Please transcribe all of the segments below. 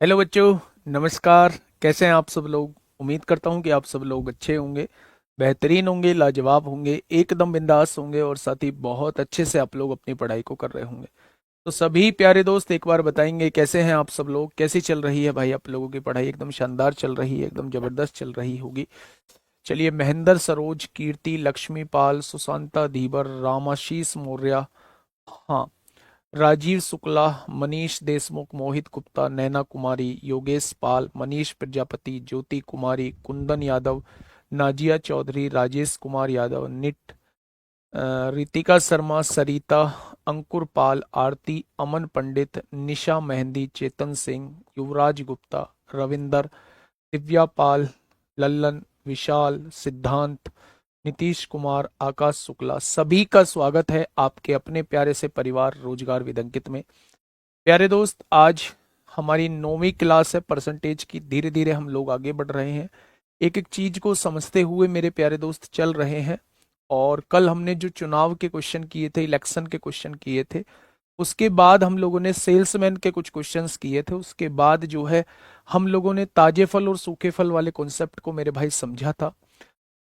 Hello बच्चों। नमस्कार। कैसे हैं आप सब लोग? उम्मीद करता हूं कि आप सब लोग अच्छे होंगे, बेहतरीन होंगे, लाजवाब होंगे, एकदम बिंदास होंगे और साथ ही बहुत अच्छे से आप लोग अपनी पढ़ाई को कर रहे होंगे। तो सभी प्यारे दोस्त एक बार बताएंगे कैसे हैं आप सब लोग, कैसी चल रही है भाई आप लोगों की पढ़ाई? एकदम शानदार चल रही है, एकदम जबरदस्त चल रही होगी। चलिए, महेंद्र, सरोज, कीर्ति, लक्ष्मी पाल, सुशांता, धीबर, रामाशीष मौर्य, हाँ, राजीव शुक्ला, मनीष देशमुख, मोहित गुप्ता, नैना कुमारी, योगेश पाल, मनीष प्रजापति, ज्योति कुमारी, कुंदन यादव, नाजिया चौधरी, राजेश कुमार यादव, निट, रितिका शर्मा, सरिता, अंकुर पाल, आरती, अमन पंडित, निशा मेहंदी, चेतन सिंह, युवराज गुप्ता, रविंदर, दिव्या पाल, लल्लन, विशाल, सिद्धांत, नीतीश कुमार, आकाश शुक्ला, सभी का स्वागत है आपके अपने प्यारे से परिवार रोजगार विदंकित में। प्यारे दोस्त, आज हमारी 9वीं क्लास है परसेंटेज की। धीरे धीरे हम लोग आगे बढ़ रहे हैं, एक एक चीज को समझते हुए मेरे प्यारे दोस्त चल रहे हैं। और कल हमने जो चुनाव के क्वेश्चन किए थे, इलेक्शन के क्वेश्चन किए थे, उसके बाद हम लोगों ने सेल्समैन के कुछ क्वेश्चंस किए थे, उसके बाद जो है हम लोगों ने ताजे फल और सूखे फल वाले कॉन्सेप्ट को मेरे भाई समझा था।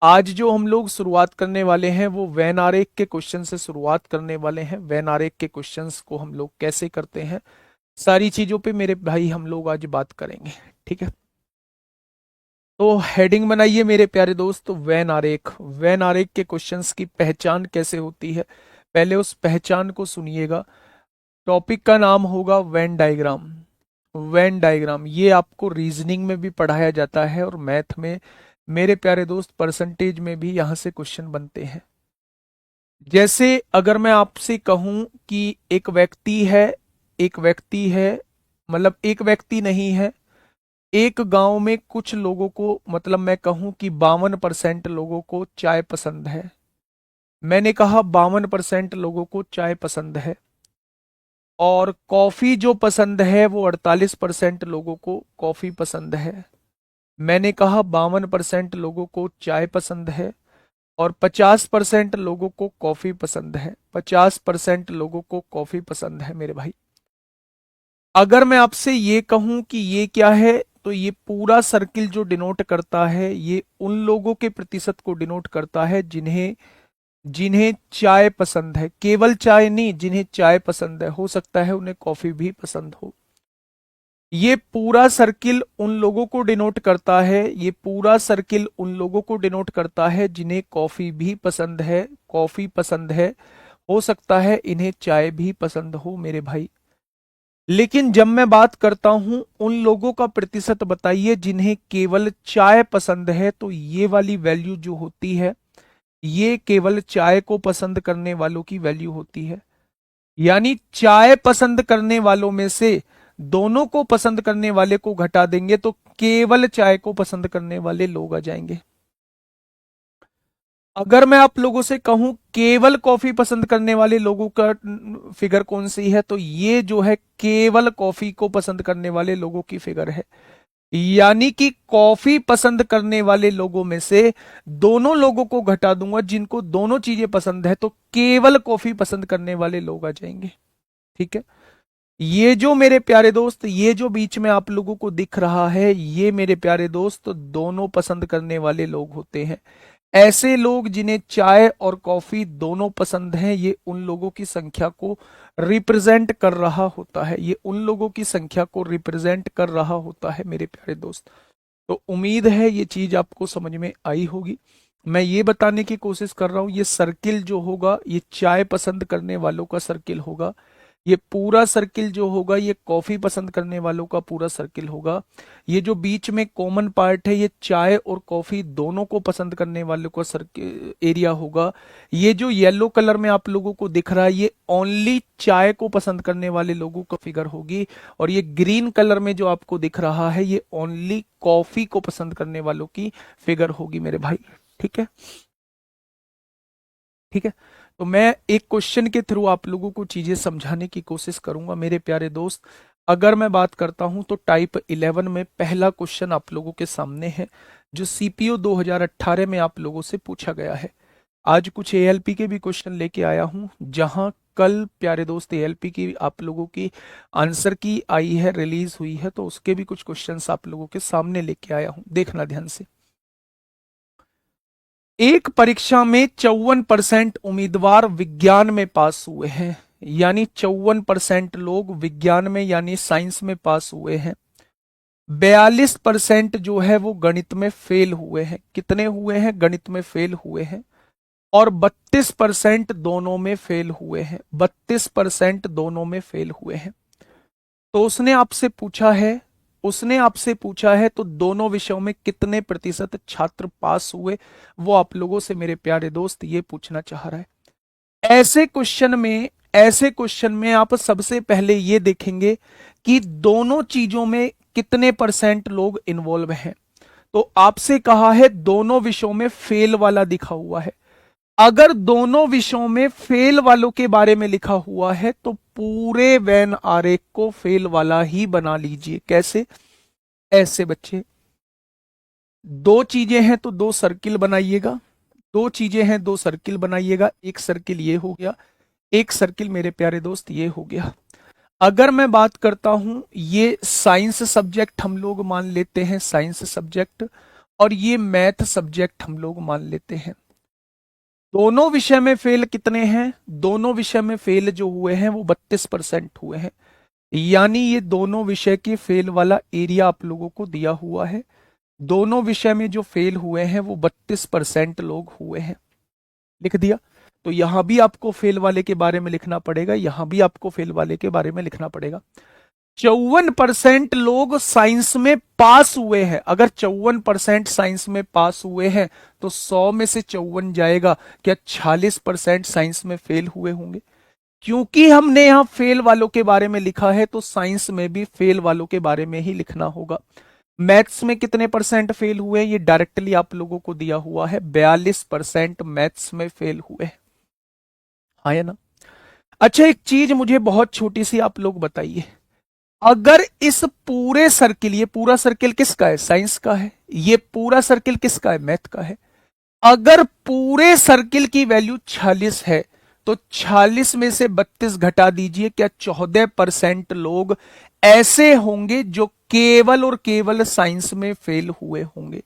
आज जो हम लोग शुरुआत करने वाले हैं वो वैन आरेख के क्वेश्चन से शुरुआत करने वाले हैं। वैन आरेख के क्वेश्चंस को हम लोग कैसे करते हैं, सारी चीजों पे मेरे भाई हम लोग आज बात करेंगे। ठीक है, तो हेडिंग बनाइए मेरे प्यारे दोस्त। वैन आरेख, वैन आरेख के क्वेश्चंस की पहचान कैसे होती है, पहले उस पहचान को सुनिएगा। टॉपिक का नाम होगा वैन डायग्राम। वैन डायग्राम ये आपको रीजनिंग में भी पढ़ाया जाता है और मैथ में मेरे प्यारे दोस्त परसेंटेज में भी यहां से क्वेश्चन बनते हैं। जैसे अगर मैं आपसे कहूं कि एक व्यक्ति है, एक व्यक्ति है, मतलब एक व्यक्ति नहीं है, एक गांव में कुछ लोगों को, मतलब मैं कहूं कि 52% लोगों को चाय पसंद है। मैंने कहा 52% लोगों को चाय पसंद है। और कॉफी जो पसंद है वो 48% लोगों को कॉफी पसंद है। मैंने कहा 52% लोगों को चाय पसंद है और 50% लोगों को कॉफी पसंद है। 50% लोगों को कॉफी पसंद है मेरे भाई। अगर मैं आपसे ये कहूं कि ये क्या है, तो ये पूरा सर्किल जो डिनोट करता है ये उन लोगों के प्रतिशत को डिनोट करता है जिन्हें जिन्हें चाय पसंद है। केवल चाय नहीं, जिन्हें चाय पसंद है, हो सकता है उन्हें कॉफी भी पसंद हो। ये पूरा सर्किल उन लोगों को डिनोट करता है, ये पूरा सर्किल उन लोगों को डिनोट करता है जिन्हें कॉफी भी पसंद है, कॉफी पसंद है। हो सकता है इन्हें चाय भी पसंद हो मेरे भाई। लेकिन जब मैं बात करता हूं उन लोगों का प्रतिशत बताइए जिन्हें केवल चाय पसंद है, तो ये वाली वैल्यू जो होती है ये केवल चाय को पसंद करने वालों की वैल्यू होती है। यानी चाय पसंद करने वालों में से दोनों को पसंद करने वाले को घटा देंगे तो केवल चाय को पसंद करने वाले लोग आ जाएंगे। अगर मैं आप लोगों से कहूं केवल कॉफी पसंद करने वाले लोगों का फिगर कौन सी है, तो ये जो है केवल कॉफी को पसंद करने वाले लोगों की फिगर है। यानी कि कॉफी पसंद करने वाले लोगों में से दोनों लोगों को घटा दूंगा जिनको दोनों चीजें पसंद है, तो केवल कॉफी पसंद करने वाले लोग आ जाएंगे। ठीक है, ये जो मेरे प्यारे दोस्त, ये जो बीच में आप लोगों को दिख रहा है, ये मेरे प्यारे दोस्त दोनों पसंद करने वाले लोग होते हैं। ऐसे लोग जिन्हें चाय और कॉफी दोनों पसंद हैं, ये उन लोगों की संख्या को रिप्रेजेंट कर रहा होता है, ये उन लोगों की संख्या को रिप्रेजेंट कर रहा होता है मेरे प्यारे दोस्त। तो उम्मीद है ये चीज आपको समझ में आई होगी। मैं ये बताने की कोशिश कर रहा हूं, ये सर्किल जो होगा ये चाय पसंद करने वालों का सर्किल होगा। ये पूरा सर्किल जो होगा ये कॉफी पसंद करने वालों का पूरा सर्किल होगा। ये जो बीच में कॉमन पार्ट है ये चाय और कॉफी दोनों को पसंद करने वालों का सर्किल एरिया होगा। ये जो येलो कलर में आप लोगों को दिख रहा है ये ओनली चाय को पसंद करने वाले लोगों का फिगर होगी। और ये ग्रीन कलर में जो आपको दिख रहा है ये ओनली कॉफी को पसंद करने वालों की फिगर होगी मेरे भाई। ठीक है, ठीक है। तो मैं एक क्वेश्चन के थ्रू आप लोगों को चीजें समझाने की कोशिश करूंगा मेरे प्यारे दोस्त। अगर मैं बात करता हूं तो टाइप 11 में पहला क्वेश्चन आप लोगों के सामने है जो सीपीओ 2018 में आप लोगों से पूछा गया है। आज कुछ एएलपी के भी क्वेश्चन लेके आया हूं, जहां कल प्यारे दोस्त एएलपी की आप लोगों की आंसर की आई है, रिलीज हुई है, तो उसके भी कुछ क्वेश्चंस आप लोगों के सामने लेके आया हूं, देखना ध्यान से। एक परीक्षा में 54% उम्मीदवार विज्ञान में पास हुए हैं, यानी 54% लोग विज्ञान में यानी साइंस में पास हुए हैं। 42% जो है वो गणित में फेल हुए हैं। कितने हुए हैं? गणित में फेल हुए हैं। और 32% दोनों में फेल हुए हैं। 32% दोनों में फेल हुए हैं। तो उसने आपसे पूछा है तो दोनों विषयों में कितने प्रतिशत छात्र पास हुए, वो आप लोगों से मेरे प्यारे दोस्त ये पूछना चाह रहा है। ऐसे क्वेश्चन में आप सबसे पहले ये देखेंगे कि दोनों चीजों में कितने परसेंट लोग इन्वॉल्व हैं। तो आपसे कहा है दोनों विषयों में फेल वाला दिखा हुआ है। अगर दोनों विषयों में फेल वालों के बारे में लिखा हुआ है तो पूरे वेन आरेख को फेल वाला ही बना लीजिए। कैसे? ऐसे बच्चे, दो चीजें हैं तो दो सर्किल बनाइएगा। दो चीजें हैं, दो सर्किल बनाइएगा। एक सर्किल ये हो गया, एक सर्किल मेरे प्यारे दोस्त ये हो गया। अगर मैं बात करता हूं, ये साइंस सब्जेक्ट हम लोग मान लेते हैं, साइंस सब्जेक्ट, और ये मैथ सब्जेक्ट हम लोग मान लेते हैं। दोनों विषय में फेल कितने हैं? दोनों विषय में फेल जो हुए हैं वो 32% हुए हैं। यानी ये दोनों विषय के फेल वाला एरिया आप लोगों को दिया हुआ है। दोनों विषय में जो फेल हुए हैं वो 32% लोग हुए हैं। लिख दिया। तो यहां भी आपको फेल वाले के बारे में लिखना पड़ेगा, यहां भी आपको फेल वाले के बारे में लिखना पड़ेगा। 54% लोग साइंस में पास हुए हैं। अगर 54% साइंस में पास हुए हैं तो 100 में से 54 जाएगा, क्या 46% साइंस में फेल हुए होंगे? क्योंकि हमने यहां फेल वालों के बारे में लिखा है तो साइंस में भी फेल वालों के बारे में ही लिखना होगा। मैथ्स में कितने परसेंट फेल हुए? ये डायरेक्टली आप लोगों को दिया हुआ है, 42% मैथ्स में फेल हुए। हाँ या ना? अच्छा, एक चीज मुझे बहुत छोटी सी आप लोग बताइए। अगर इस पूरे सर्किल, ये पूरा सर्किल किसका है? साइंस का है। ये पूरा सर्किल किसका है? मैथ का है। अगर पूरे सर्किल की वैल्यू 46 है तो 46 में से 32 घटा दीजिए, क्या 14% लोग ऐसे होंगे जो केवल और केवल साइंस में फेल हुए होंगे?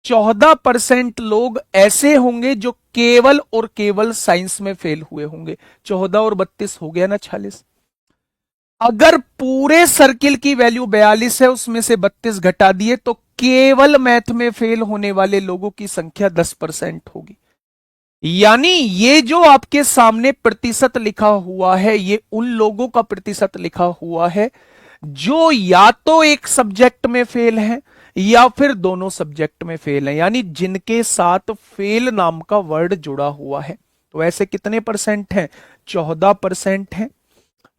14% लोग ऐसे होंगे जो केवल और केवल साइंस में फेल हुए होंगे। 14 और 32 हो गया ना 46। अगर पूरे सर्किल की वैल्यू 42 है, उसमें से 32 घटा दिए तो केवल मैथ में फेल होने वाले लोगों की संख्या 10% होगी। यानी ये जो आपके सामने प्रतिशत लिखा हुआ है, ये उन लोगों का प्रतिशत लिखा हुआ है जो या तो एक सब्जेक्ट में फेल हैं या फिर दोनों सब्जेक्ट में फेल हैं, यानी जिनके साथ फेल नाम का वर्ड जुड़ा हुआ है। तो ऐसे कितने परसेंट हैं? 14% हैं।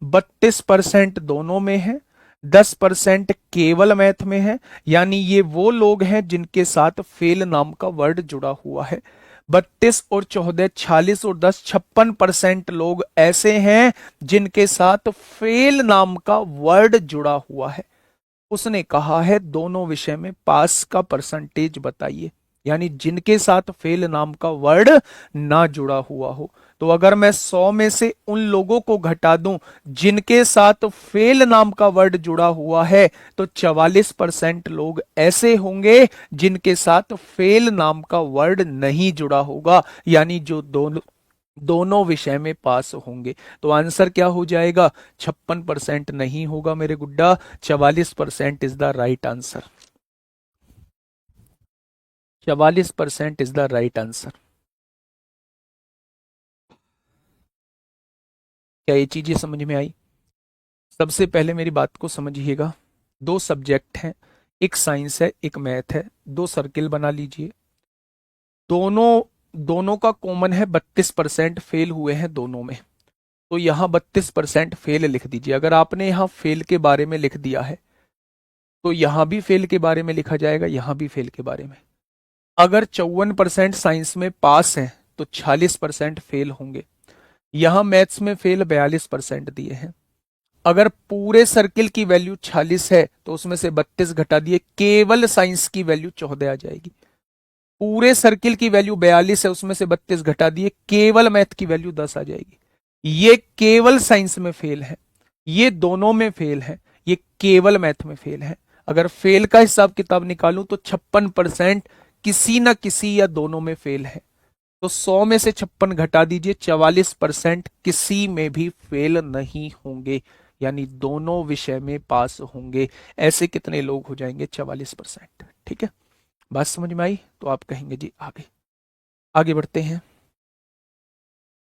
32% दोनों में है, 10% केवल मैथ में है। यानी ये वो लोग हैं जिनके साथ फेल नाम का वर्ड जुड़ा हुआ है। 32 और 14, 46 और 10, 56% लोग ऐसे हैं जिनके साथ फेल नाम का वर्ड जुड़ा हुआ है। उसने कहा है दोनों विषय में पास का परसेंटेज बताइए, यानी जिनके साथ फेल नाम का वर्ड ना जुड़ा हुआ हो। तो अगर मैं 100 में से उन लोगों को घटा दूं जिनके साथ फेल नाम का वर्ड जुड़ा हुआ है, तो 44% लोग ऐसे होंगे जिनके साथ फेल नाम का वर्ड नहीं जुड़ा होगा, यानी जो दोनों विषय में पास होंगे। तो आंसर क्या हो जाएगा? 56% नहीं होगा मेरे गुड्डा, 44% is the right answer. 44% is the right answer. क्या ये चीजें समझ में आई? सबसे पहले मेरी बात को समझिएगा। दो सब्जेक्ट हैं, एक साइंस है एक मैथ है। दो सर्किल बना लीजिए। दोनों दोनों का कॉमन है, 32% फेल हुए हैं दोनों में। तो यहां 32% फेल लिख दीजिए। अगर आपने यहां फेल के बारे में लिख दिया है तो यहां भी फेल के बारे में लिखा जाएगा, यहां भी फेल के बारे में। अगर 54% साइंस में पास है तो 46% फेल होंगे। यहां मैथ्स में फेल 42% दिए हैं। अगर पूरे सर्किल की वैल्यू 46 है तो उसमें से 32 घटा दिए, केवल साइंस की वैल्यू 14 आ जाएगी। पूरे सर्किल की वैल्यू 42 है, उसमें से 32 घटा दिए, केवल मैथ की वैल्यू 10 आ जाएगी। ये केवल साइंस में फेल है, ये दोनों में फेल है, ये केवल मैथ में फेल है। अगर फेल का हिसाब किताब निकालूं तो 56% किसी ना किसी या दोनों में फेल है। तो 100 में से 56 घटा दीजिए, 44% किसी में भी फेल नहीं होंगे, यानी दोनों विषय में पास होंगे। ऐसे कितने लोग हो जाएंगे? 44%। ठीक है, बात समझ में आई? तो आप कहेंगे जी आगे। आगे बढ़ते हैं,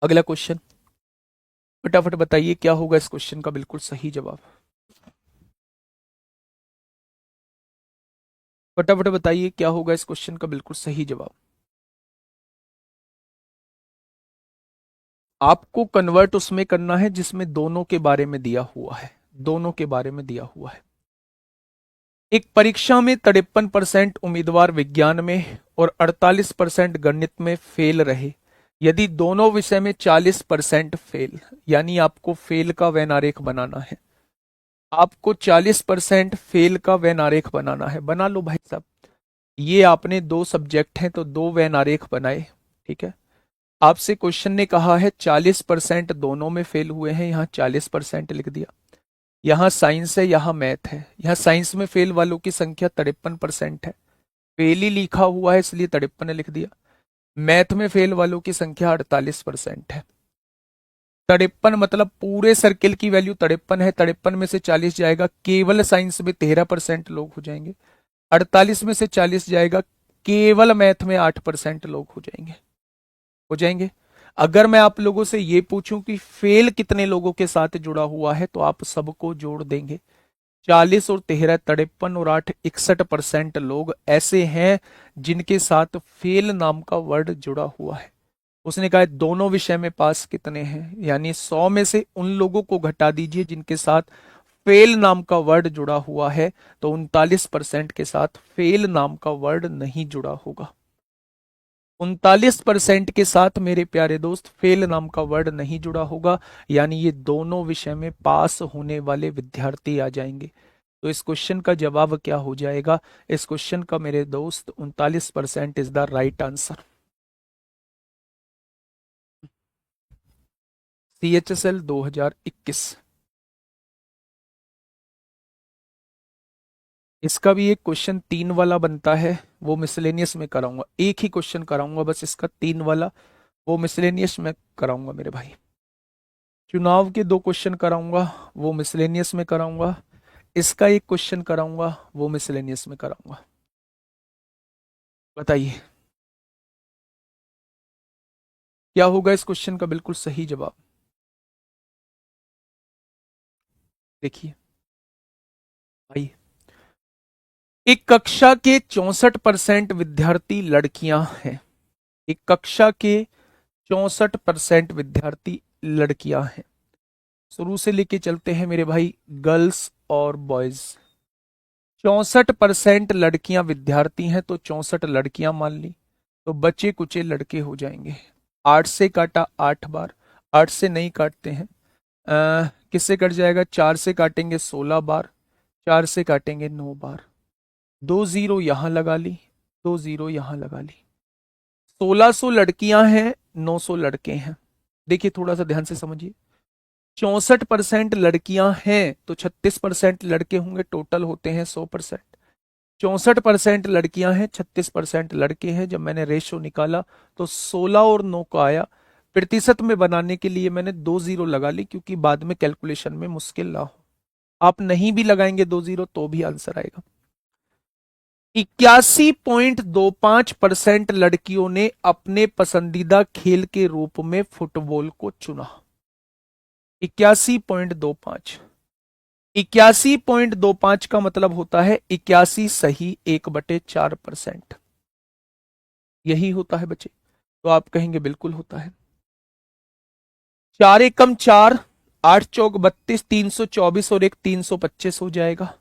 अगला क्वेश्चन। फटाफट बताइए क्या होगा इस क्वेश्चन का बिल्कुल सही जवाब। फटाफट बताइए क्या होगा इस क्वेश्चन का बिल्कुल सही जवाब। आपको कन्वर्ट उसमें करना है जिसमें दोनों के बारे में दिया हुआ है, दोनों के बारे में दिया हुआ है। एक परीक्षा में 53% उम्मीदवार विज्ञान में और 48% गणित में फेल रहे। यदि दोनों विषय में 40% फेल, यानी आपको फेल का वेन आरेख बनाना है, आपको 40% फेल का वेन आरेख बनाना है। बना लो भाई साहब, ये आपने दो सब्जेक्ट हैं तो दो वेन आरेख बनाए। ठीक है, आपसे क्वेश्चन ने कहा है 40% दोनों में फेल हुए हैं, यहां 40% लिख दिया। यहाँ साइंस है, यहाँ मैथ है। यहाँ साइंस में फेल वालों की संख्या 53% है, फेल ही लिखा हुआ है इसलिए 53 लिख दिया। मैथ में फेल वालों की संख्या 48% है। 53 मतलब पूरे सर्किल की वैल्यू 53 है, 53 में से 40 जाएगा, केवल साइंस में 13% लोग हो जाएंगे। 48 में से 40 जाएगा, केवल मैथ में 8% लोग हो जाएंगे। हो जाएंगे। अगर मैं आप लोगों से ये पूछूं कि फेल कितने लोगों के साथ जुड़ा हुआ है, तो आप सबको जोड़ देंगे। 40 और 13 53 और 8 61% लोग ऐसे हैं जिनके साथ फेल नाम का वर्ड जुड़ा हुआ है। उसने कहा दोनों विषय में पास कितने हैं, यानी 100 में से उन लोगों को घटा दीजिए जिनके साथ फेल नाम का वर्ड जुड़ा हुआ है, तो 39% के साथ फेल नाम का वर्ड नहीं जुड़ा होगा। 39% के साथ मेरे प्यारे दोस्त फेल नाम का वर्ड नहीं जुड़ा होगा, यानी ये दोनों विषय में पास होने वाले विद्यार्थी आ जाएंगे। तो इस क्वेश्चन का जवाब क्या हो जाएगा? इस क्वेश्चन का मेरे दोस्त 39% is the right answer. CHSL 2021। इसका भी एक क्वेश्चन 3 वाला बनता है, वो मिसलेनियस में कराऊंगा। एक ही क्वेश्चन कराऊंगा बस, इसका 3 वाला, वो मिसलेनियस में कराऊंगा मेरे भाई। चुनाव के 2 क्वेश्चन कराऊंगा, वो मिसलेनियस में कराऊंगा। इसका एक क्वेश्चन कराऊंगा, वो मिसलेनियस में कराऊंगा। बताइए क्या होगा इस क्वेश्चन का बिल्कुल सही जवाब। देखिए आइए, एक कक्षा के 64% विद्यार्थी लड़कियां हैं। एक कक्षा के 64% विद्यार्थी लड़कियां हैं। शुरू से लेके चलते हैं मेरे भाई, गर्ल्स और बॉयज। 64% लड़कियां विद्यार्थी हैं तो 64 लड़कियां मान ली, तो बचे कुचे लड़के हो जाएंगे। 8 से काटा 8 बार, 8 से नहीं काटते हैं। किससे कट जाएगा? 4 से काटेंगे 16 बार, 4 से काटेंगे 9 बार। 2 जीरो यहां लगा ली, 2 जीरो यहां लगा ली। 1600 लड़कियां हैं, 900 लड़के हैं। देखिए थोड़ा सा ध्यान से समझिए, 64% लड़कियां हैं तो 36% लड़के होंगे, टोटल होते हैं 100%। 64% लड़कियां हैं, 36% लड़के हैं। जब मैंने रेशो निकाला तो 16 और 9 को आया। प्रतिशत में बनाने के लिए मैंने 2 जीरो लगा ली, क्योंकि बाद में कैलकुलेशन में मुश्किल ना हो। आप नहीं भी लगाएंगे 2 जीरो तो भी आंसर आएगा। 81.25% लड़कियों ने अपने पसंदीदा खेल के रूप में फुटबॉल को चुना। 81.25, 81.25 का मतलब होता है 81 सही 1/4%। यही होता है बच्चे, तो आप कहेंगे बिल्कुल होता है। 4 एकम 4, 8 चौक 32, 324 और एक 325 हो जाएगा,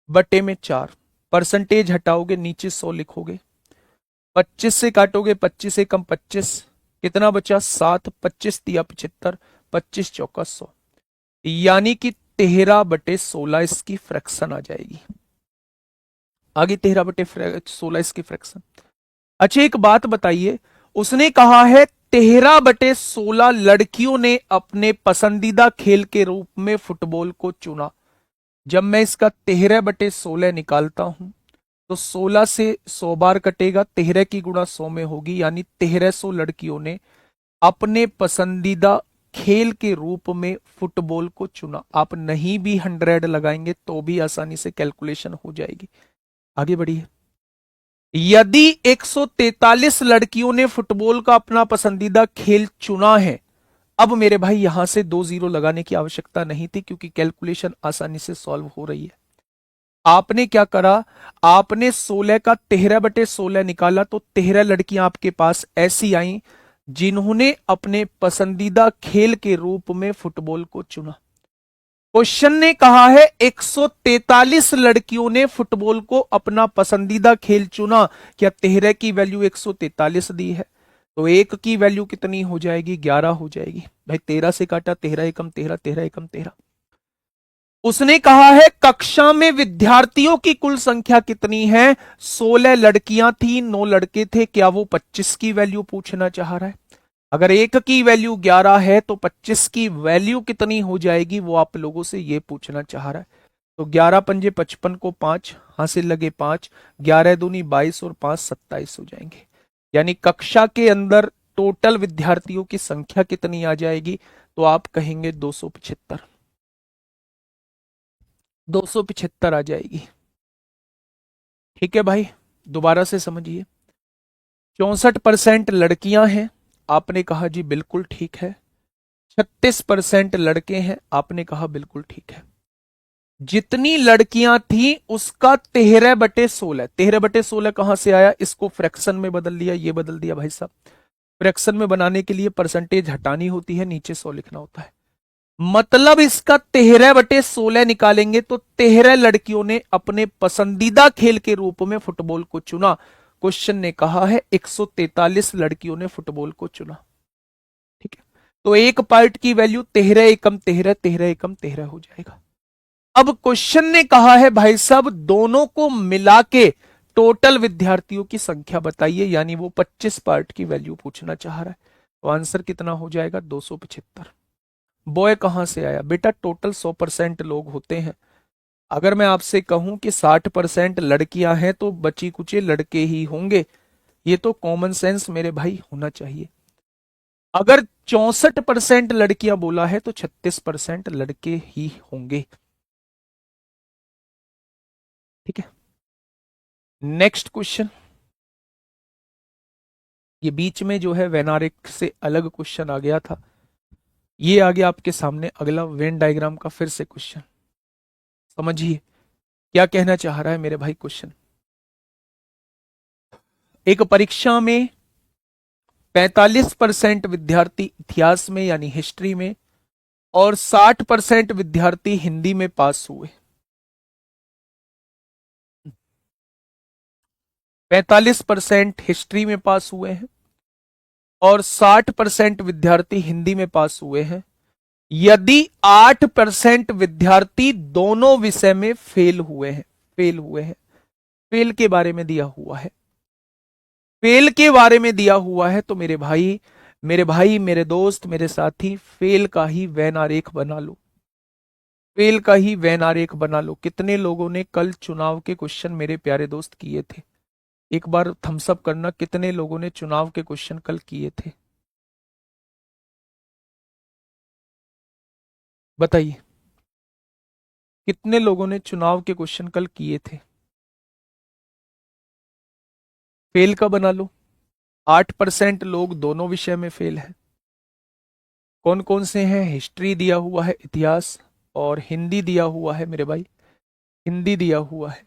बटे में 4। परसेंटेज हटाओगे नीचे 100 लिखोगे। 25 से काटोगे 25 एकम 25, कितना बचा? 7। 25 दिया 75, 25 चौका 100, यानी कि 13/16 इसकी फ्रैक्शन आ जाएगी। आगे 13/16 इसकी फ्रैक्शन। अच्छा एक बात बताइए, उसने कहा है 13/16 लड़कियों ने अपने पसंदीदा खेल के रूप में फुटबॉल को चुना। जब मैं इसका 13/16 निकालता हूं तो 16 से 100 बार कटेगा, 13 की गुणा 100 में होगी, यानी 1300 लड़कियों ने अपने पसंदीदा खेल के रूप में फुटबॉल को चुना। आप नहीं भी 100 लगाएंगे तो भी आसानी से कैलकुलेशन हो जाएगी। आगे बढ़िए। यदि 143 लड़कियों ने फुटबॉल का अपना पसंदीदा खेल चुना है, अब मेरे भाई यहां से 2 जीरो लगाने की आवश्यकता नहीं थी क्योंकि कैलकुलेशन आसानी से सॉल्व हो रही है। आपने क्या करा, आपने 16 का 13/16 निकाला तो 13 लड़कियां आपके पास ऐसी आई जिन्होंने अपने पसंदीदा खेल के रूप में फुटबॉल को चुना। क्वेश्चन ने कहा है 143 लड़कियों ने फुटबॉल को अपना पसंदीदा खेल चुना। क्या 13 की वैल्यू 143 दी है तो एक की वैल्यू कितनी हो जाएगी, 11 हो जाएगी। भाई 13 से काटा, 13 एकम 13, 13 एकम 13। उसने कहा है कक्षा में विद्यार्थियों की कुल संख्या कितनी है, 16 लड़कियां थी 9 लड़के थे। क्या वो 25 की वैल्यू पूछना चाह रहा है? अगर एक की वैल्यू 11 है तो 25 की वैल्यू कितनी हो जाएगी वो आप लोगों से ये पूछना चाह रहा है। तो 11 पंजे 55 को 5 हासिल लगे 5, 11 दूनी 22 और 5 27 हो जाएंगे। यानी कक्षा के अंदर टोटल विद्यार्थियों की संख्या कितनी आ जाएगी, तो आप कहेंगे 275। 275 आ जाएगी। ठीक है भाई, दोबारा से समझिए। 64% लड़कियां हैं, आपने कहा जी बिल्कुल ठीक है। 36% लड़के हैं, आपने कहा बिल्कुल ठीक है। जितनी लड़कियां थी उसका 13/16, 13/16 कहां से आया, इसको फ्रैक्शन में बदल दिया, ये बदल दिया भाई साहब। फ्रैक्शन में बनाने के लिए परसेंटेज हटानी होती है, नीचे 100 लिखना होता है। मतलब इसका 13/16 निकालेंगे तो 13 लड़कियों ने अपने पसंदीदा खेल के रूप में फुटबॉल को चुना। क्वेश्चन ने कहा है 143 लड़कियों ने फुटबॉल को चुना। ठीक है, तो एक पार्ट की वैल्यू 13 एकम 13, 13 एकम 13 हो जाएगा। अब क्वेश्चन ने कहा है भाई साहब दोनों को मिला के टोटल विद्यार्थियों की संख्या बताइए, यानी वो 25 पार्ट की वैल्यू पूछना चाह रहा है। तो आंसर कितना हो जाएगा, 275। बॉय कहां से आया बेटा, टोटल 100% लोग होते हैं। अगर मैं आपसे कहूं कि 60% लड़कियां हैं तो बची कुचे लड़के ही होंगे। ये तो कॉमन सेंस मेरे भाई होना चाहिए। अगर 64% लड़कियां बोला है तो 36% लड़के ही होंगे। ठीक है, नेक्स्ट क्वेश्चन। ये बीच में जो है वेनारिक से अलग क्वेश्चन आ गया था, ये आ गया आपके सामने अगला वेन डायग्राम का फिर से क्वेश्चन। समझिए क्या कहना चाह रहा है मेरे भाई क्वेश्चन। एक परीक्षा में 45% विद्यार्थी इतिहास में यानी हिस्ट्री में और 60% विद्यार्थी हिंदी में पास हुए। 45% हिस्ट्री में पास हुए हैं और 60% विद्यार्थी हिंदी में पास हुए हैं। यदि 8% विद्यार्थी दोनों विषय में फेल हुए हैं, फेल हुए हैं, फेल के बारे में दिया हुआ है, फेल के बारे में दिया हुआ है, तो मेरे भाई मेरे भाई मेरे दोस्त मेरे साथी फेल का ही वैन आरेख बना लो। फेल का ही वैन आरेख बना लो। कितने लोगों ने कल चुनाव के क्वेश्चन मेरे प्यारे दोस्त किए थे, एक बार थम्सअप करना, कितने लोगों ने चुनाव के क्वेश्चन कल किए थे, बताइए कितने लोगों ने चुनाव के क्वेश्चन कल किए थे। फेल का बना लो। 8% लोग दोनों विषय में फेल है। कौन कौन से हैं, हिस्ट्री दिया हुआ है, इतिहास और हिंदी दिया हुआ है मेरे भाई, हिंदी दिया हुआ है।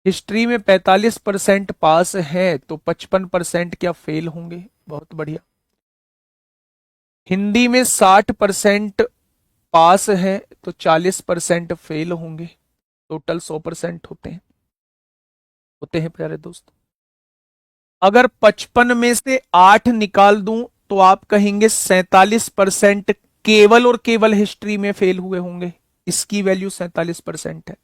हिस्ट्री में 45% पास हैं तो 55% क्या फेल होंगे, बहुत बढ़िया। हिंदी में 60% पास हैं तो 40% फेल होंगे। टोटल 100% होते हैं प्यारे दोस्त। अगर 55 में से 8 निकाल दूं तो आप कहेंगे 47% केवल और केवल हिस्ट्री में फेल हुए होंगे। इसकी वैल्यू 47% है।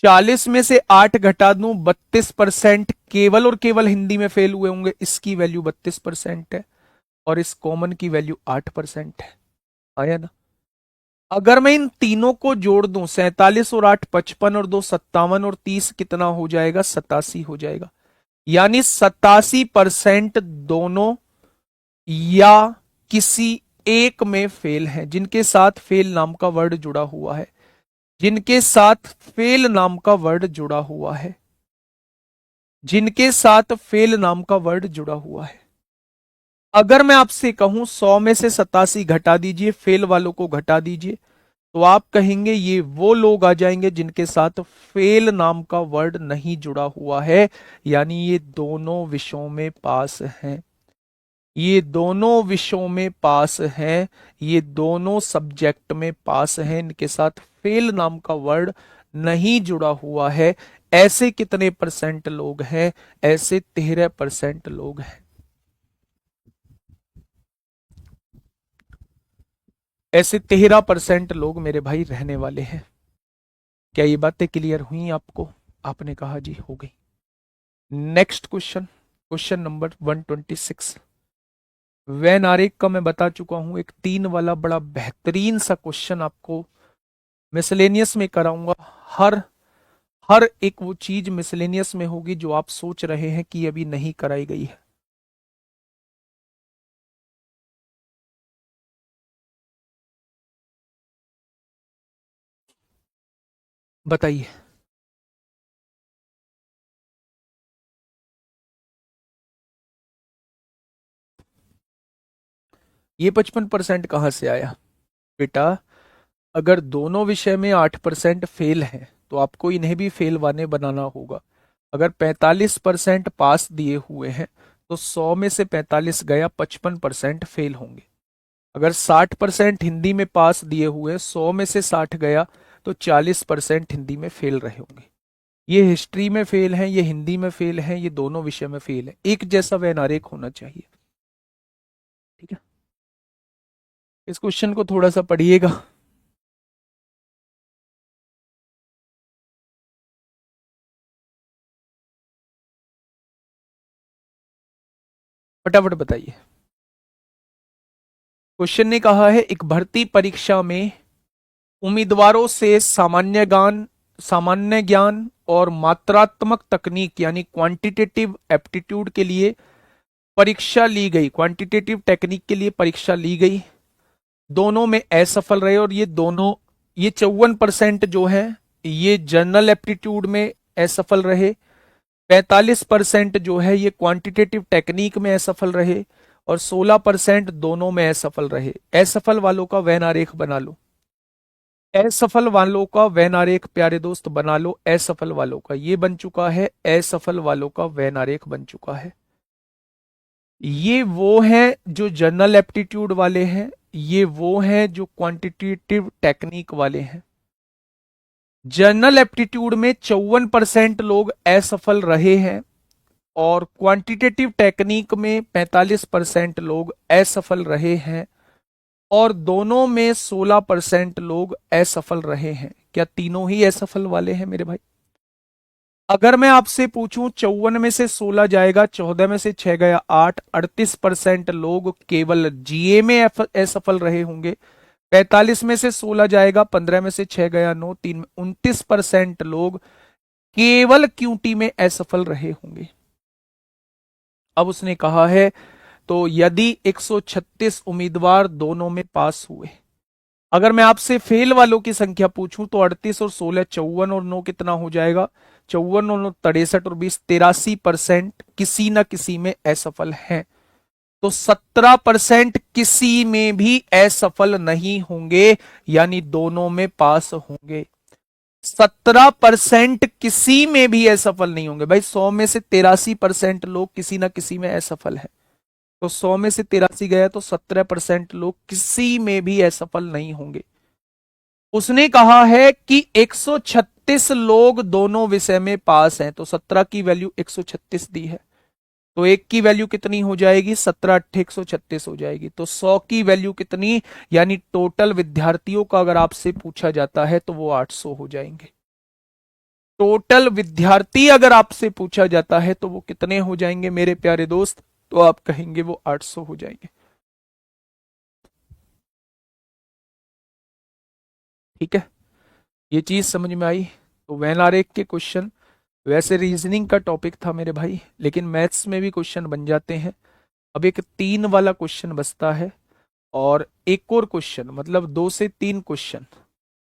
40 में से 8 घटा दूं, 32% केवल और केवल हिंदी में फेल हुए होंगे। इसकी वैल्यू 32% है और इस कॉमन की वैल्यू 8% है। आया ना? अगर मैं इन तीनों को जोड़ दूं, 47 और 8 55 और 2 57 और 30 कितना हो जाएगा? 87 हो जाएगा। यानी 87% दोनों या किसी एक में फेल है, जिनके साथ फेल नाम का वर्ड जुड़ा हुआ है, जिनके साथ फेल नाम का वर्ड जुड़ा हुआ है, जिनके साथ फेल नाम का वर्ड जुड़ा हुआ है। अगर मैं आपसे कहूं 100 में से 87 घटा दीजिए, फेल वालों को घटा दीजिए, तो आप कहेंगे ये वो लोग आ जाएंगे जिनके साथ फेल नाम का वर्ड नहीं जुड़ा हुआ है, यानी ये दोनों विषयों में पास हैं। ये दोनों विषयों में पास हैं, ये दोनों सब्जेक्ट में पास हैं, इनके साथ फेल नाम का वर्ड नहीं जुड़ा हुआ है। ऐसे कितने परसेंट लोग हैं? ऐसे 13% लोग हैं। ऐसे 13% लोग मेरे भाई रहने वाले हैं। क्या ये बातें क्लियर हुई आपको? आपने कहा जी हो गई। Next question, question number 126। Venn आरेख का मैं बता चुका हूं, एक 3 वाला बड़ा बेहतरीन सा क्वेश्चन आपको मिसलेनियस में कराऊंगा। हर हर एक वो चीज मिसलेनियस में होगी जो आप सोच रहे हैं कि अभी नहीं कराई गई है। बताइए। ये 55% कहां से आया बेटा? अगर दोनों विषय में 8% फेल है तो आपको इन्हें भी फेल वाले बनाना होगा। अगर 45% पास दिए हुए हैं तो 100 में से 45 गया, 55% फेल होंगे। अगर 60% हिंदी में पास दिए हुए, 100 में से 60 गया, तो 40% हिंदी में फेल रहे होंगे। ये हिस्ट्री में फेल है, ये हिंदी में फेल है, ये दोनों विषय में फेल है। एक जैसा वैनारेख होना चाहिए। ठीक है, इस क्वेश्चन को थोड़ा सा पढ़िएगा। फटाफट बताइए। क्वेश्चन ने कहा है एक भर्ती परीक्षा में उम्मीदवारों से सामान्य ज्ञान और मात्रात्मक तकनीक यानी क्वांटिटेटिव एप्टीट्यूड के लिए परीक्षा ली गई, क्वांटिटेटिव टेक्निक के लिए परीक्षा ली गई। दोनों में असफल रहे और ये दोनों, ये 54% जो है ये जनरल एप्टीट्यूड में असफल रहे, 45% जो है ये क्वांटिटेटिव टेक्निक में असफल रहे और 16% दोनों में असफल रहे। असफल वालों का वैन आरेख बना लो। असफल वालों का वैन आरेख प्यारे दोस्त बना लो। असफल वालों का ये बन चुका है, असफल वालों का वैन आरेख बन चुका है। ये वो हैं जो जनरल एप्टीट्यूड वाले हैं, ये वो हैं जो क्वांटिटेटिव टेक्निक वाले हैं। जनरल एप्टीट्यूड में 54% लोग असफल रहे हैं और क्वांटिटेटिव टेक्निक में 45% लोग असफल रहे हैं और दोनों में 16% लोग असफल रहे हैं। क्या तीनों ही असफल वाले हैं मेरे भाई? अगर मैं आपसे पूछूं 54 में से 16 जाएगा, 14 में से 6 गया 8, 38% लोग केवल जीए में असफल रहे होंगे। 45 में से 16 जाएगा, 15 में से 6 गया 9, 3 में 29% लोग केवल क्यूटी में असफल रहे होंगे। अब उसने कहा है तो यदि 136 उम्मीदवार दोनों में पास हुए, अगर मैं आपसे फेल वालों की संख्या पूछूं तो 38 और 16 54 और 9 कितना हो जाएगा? 54 और 9 63 और 20 83% किसी ना किसी में असफल हैं। तो 17% किसी में भी असफल नहीं होंगे, यानी दोनों में पास होंगे। 17% किसी में भी असफल नहीं होंगे। भाई 100 में से 83% लोग किसी ना किसी में असफल है, तो 100 में से 83 गया तो 17% लोग किसी में भी असफल नहीं होंगे। उसने कहा है कि 136 लोग दोनों विषय में पास हैं, तो 17 की वैल्यू 136 दी है, तो एक की वैल्यू कितनी हो जाएगी? 17 अट्ठे 136 हो जाएगी। तो 100 की वैल्यू कितनी, यानी टोटल विद्यार्थियों का अगर आपसे पूछा जाता है तो वो 800 हो जाएंगे। टोटल विद्यार्थी अगर आपसे पूछा जाता है तो वो कितने हो जाएंगे मेरे प्यारे दोस्त? तो आप कहेंगे वो 800 हो जाएंगे। ठीक है, ये चीज समझ में आई? तो वेन आरेख के क्वेश्चन, वैसे रीजनिंग का टॉपिक था मेरे भाई, लेकिन मैथ्स में भी क्वेश्चन बन जाते हैं। अब एक 3 वाला क्वेश्चन बचता है, और एक और क्वेश्चन, मतलब 2 से 3 क्वेश्चन।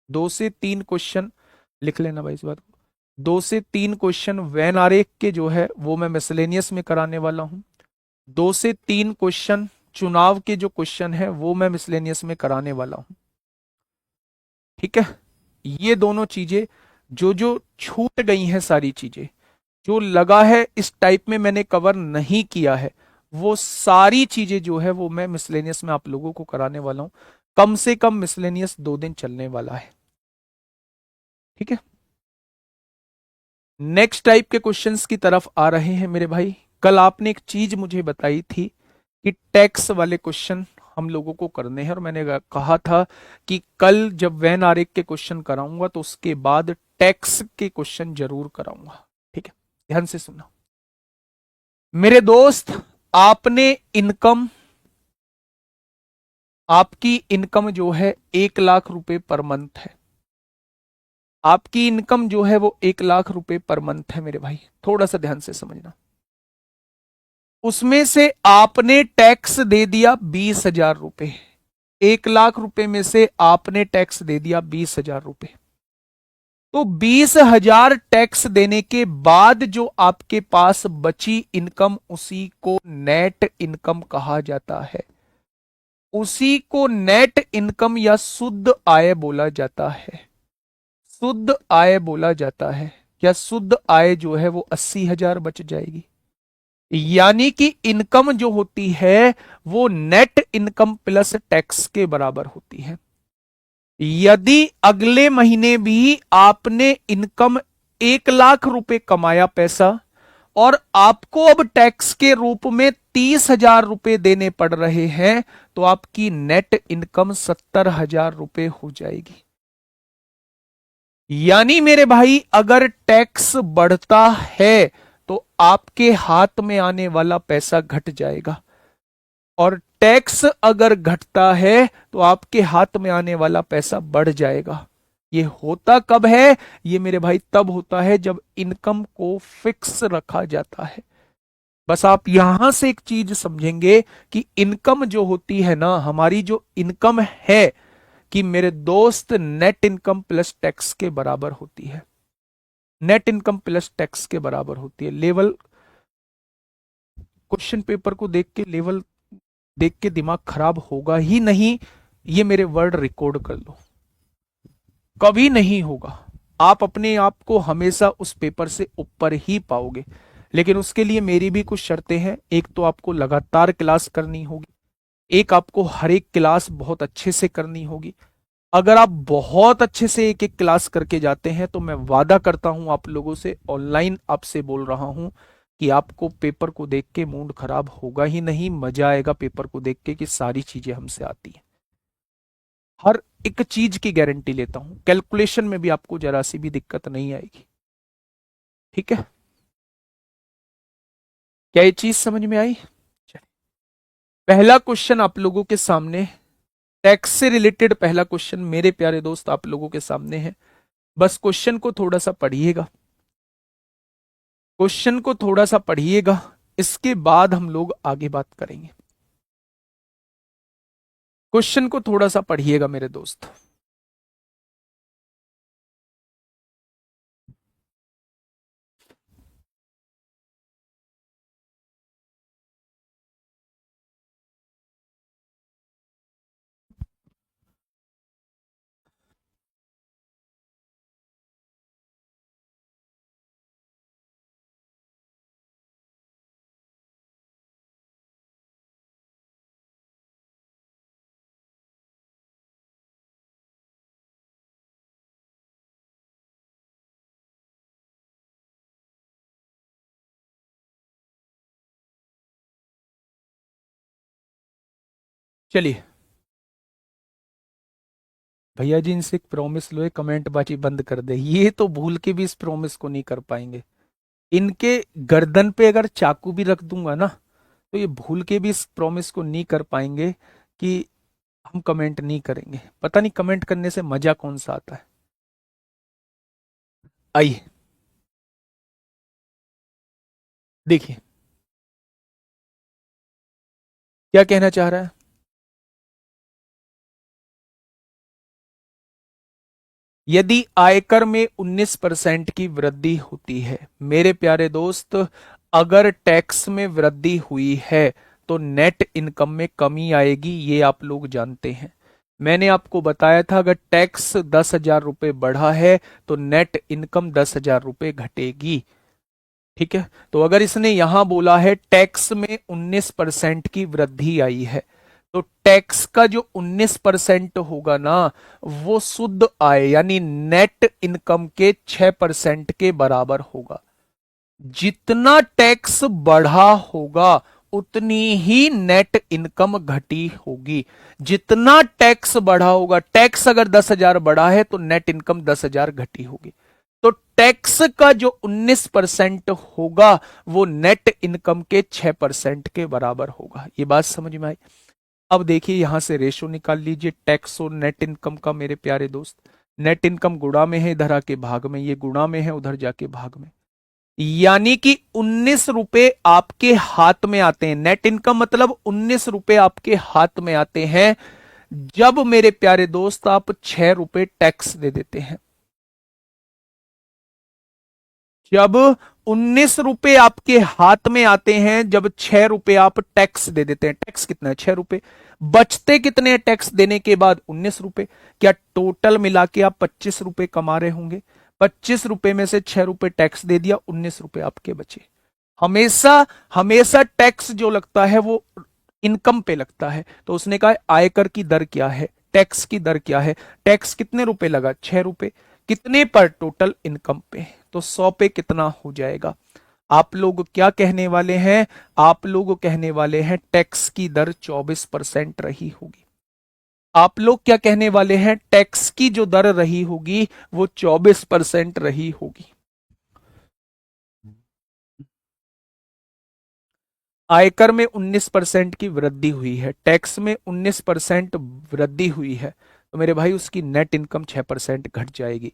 2 से 3 क्वेश्चन लिख लेना भाई इस बात को। 2 से 3 क्वेश्चन वैन आरेख के जो है वो मैं मिसलेनियस में कराने वाला हूं। 2 से 3 क्वेश्चन चुनाव के जो क्वेश्चन है वो मैं मिसलेनियस में कराने वाला हूं। ठीक है, ये दोनों चीजें जो जो छूट गई हैं, सारी चीजें जो लगा है इस टाइप में मैंने कवर नहीं किया है, वो सारी चीजें जो है वो मैं मिसलेनियस में आप लोगों को कराने वाला हूं। कम से कम मिसलेनियस 2 दिन चलने वाला है। ठीक है, नेक्स्ट टाइप के क्वेश्चंस की तरफ आ रहे हैं मेरे भाई। कल आपने एक चीज मुझे बताई थी कि टैक्स वाले क्वेश्चन हम लोगों को करने हैं, और मैंने कहा था कि कल जब वैन आरेख के क्वेश्चन कराऊंगा तो उसके बाद टैक्स के क्वेश्चन जरूर कराऊंगा। ठीक है, ध्यान से सुनना मेरे दोस्त। आपने इनकम, आपकी इनकम जो है 1 लाख रुपए पर मंथ है। आपकी इनकम जो है वो 1 लाख रुपए पर मंथ है मेरे भाई, थोड़ा सा ध्यान से समझना। उसमें से आपने टैक्स दे दिया 20,000 रुपए। 1 लाख रुपए में से आपने टैक्स दे दिया 20,000 रुपए। तो 20,000 टैक्स देने के बाद जो आपके पास बची इनकम, उसी को नेट इनकम कहा जाता है। उसी को नेट इनकम या शुद्ध आय बोला जाता है। शुद्ध आय बोला जाता है, या शुद्ध आय जो है वो 80,000 बच जाएगी। यानी कि इनकम जो होती है वो नेट इनकम प्लस टैक्स के बराबर होती है। यदि अगले महीने भी आपने इनकम 1 लाख रुपए कमाया पैसा, और आपको अब टैक्स के रूप में 30,000 रुपए देने पड़ रहे हैं, तो आपकी नेट इनकम 70,000 रुपए हो जाएगी। यानी मेरे भाई अगर टैक्स बढ़ता है तो आपके हाथ में आने वाला पैसा घट जाएगा, और टैक्स अगर घटता है तो आपके हाथ में आने वाला पैसा बढ़ जाएगा। ये होता कब है? ये मेरे भाई तब होता है जब इनकम को फिक्स रखा जाता है। बस आप यहां से एक चीज समझेंगे कि इनकम जो होती है ना, हमारी जो इनकम है, कि मेरे दोस्त नेट इनकम प्लस टैक्स के बराबर होती है। नेट इनकम प्लस टैक्स के बराबर होती है। लेवल, क्वेश्चन पेपर को देख के लेवल देख के दिमाग खराब होगा ही नहीं, ये मेरे वर्ड रिकॉर्ड कर लो, कभी नहीं होगा। आप अपने आप को हमेशा उस पेपर से ऊपर ही पाओगे, लेकिन उसके लिए मेरी भी कुछ शर्तें हैं। एक तो आपको लगातार क्लास करनी होगी, एक आपको हर एक क्लास बहुत अच्छे से करनी होगी। अगर आप बहुत अच्छे से एक एक क्लास करके जाते हैं तो मैं वादा करता हूं आप लोगों से, ऑनलाइन आपसे बोल रहा हूं, कि आपको पेपर को देख के मूड खराब होगा ही नहीं, मजा आएगा पेपर को देख के कि सारी चीजें हमसे आती हैं। हर एक चीज की गारंटी लेता हूं, कैलकुलेशन में भी आपको जरा सी भी दिक्कत नहीं आएगी। ठीक है, क्या ये चीज समझ में आई? चलिए, पहला क्वेश्चन आप लोगों के सामने, टैक्स से रिलेटेड पहला क्वेश्चन मेरे प्यारे दोस्त आप लोगों के सामने है। बस क्वेश्चन को थोड़ा सा पढ़िएगा, क्वेश्चन को थोड़ा सा पढ़िएगा, इसके बाद हम लोग आगे बात करेंगे। क्वेश्चन को थोड़ा सा पढ़िएगा मेरे दोस्त। चलिए, भैया जी इनसे एक प्रॉमिस लो, कमेंट बाजी बंद कर दे। ये तो भूल के भी इस प्रॉमिस को नहीं कर पाएंगे। इनके गर्दन पे अगर चाकू भी रख दूंगा ना, तो ये भूल के भी इस प्रॉमिस को नहीं कर पाएंगे कि हम कमेंट नहीं करेंगे। पता नहीं कमेंट करने से मजा कौन सा आता है। आइए देखिए क्या कहना चाह रहा है। यदि आयकर में 19% की वृद्धि होती है, मेरे प्यारे दोस्त, अगर टैक्स में वृद्धि हुई है तो नेट इनकम में कमी आएगी, ये आप लोग जानते हैं। मैंने आपको बताया था अगर टैक्स 10,000 रुपये बढ़ा है तो नेट इनकम 10,000 रुपये घटेगी। ठीक है, तो अगर इसने यहां बोला है टैक्स में 19% की वृद्धि आई है, तो टैक्स का जो 19% होगा ना, वो शुद्ध आय यानी नेट इनकम के 6% के बराबर होगा। जितना टैक्स बढ़ा होगा उतनी ही नेट इनकम घटी होगी। जितना टैक्स बढ़ा होगा, टैक्स अगर 10,000 बढ़ा है तो नेट इनकम 10,000 घटी होगी। तो टैक्स का जो 19% होगा वो नेट इनकम के 6% के बराबर होगा। ये बात समझ में आई। अब देखिए यहां से रेशो निकाल लीजिए टैक्स और नेट इनकम का, मेरे प्यारे दोस्त। नेट इनकम गुणा में है, इधर आके भाग में, ये गुणा में है, उधर जाके भाग में। यानी कि 19 रुपए आपके हाथ में आते हैं। नेट इनकम मतलब 19 रुपए आपके हाथ में आते हैं जब, मेरे प्यारे दोस्त, आप 6 रुपए टैक्स दे देते हैं। जब 19 रुपए आपके हाथ में आते हैं, जब 6 रुपए आप टैक्स दे देते हैं। टैक्स कितना है? 6 रुपए। बचते कितने हैं टैक्स देने के बाद? 19 रुपए। क्या टोटल मिला के आप 25 रुपए कमा रहे होंगे? 25 रुपए में से 6 रुपए टैक्स दे दिया, 19 रुपए आपके बचे। हमेशा हमेशा टैक्स जो लगता है वो इनकम पे लगता है। तो उसने कहा आयकर की दर क्या है, टैक्स की दर क्या है। टैक्स कितने रुपए लगा? 6 रुपए। कितने पर? टोटल इनकम पे। तो 100 पे कितना हो जाएगा? आप लोग क्या कहने वाले हैं? आप लोग कहने वाले हैं टैक्स की दर 24% रही होगी। आप लोग क्या कहने वाले हैं? टैक्स की जो दर रही होगी वो 24% रही होगी। आयकर में 19% की वृद्धि हुई है, टैक्स में 19% वृद्धि हुई है, तो मेरे भाई उसकी नेट इनकम 6% घट जाएगी।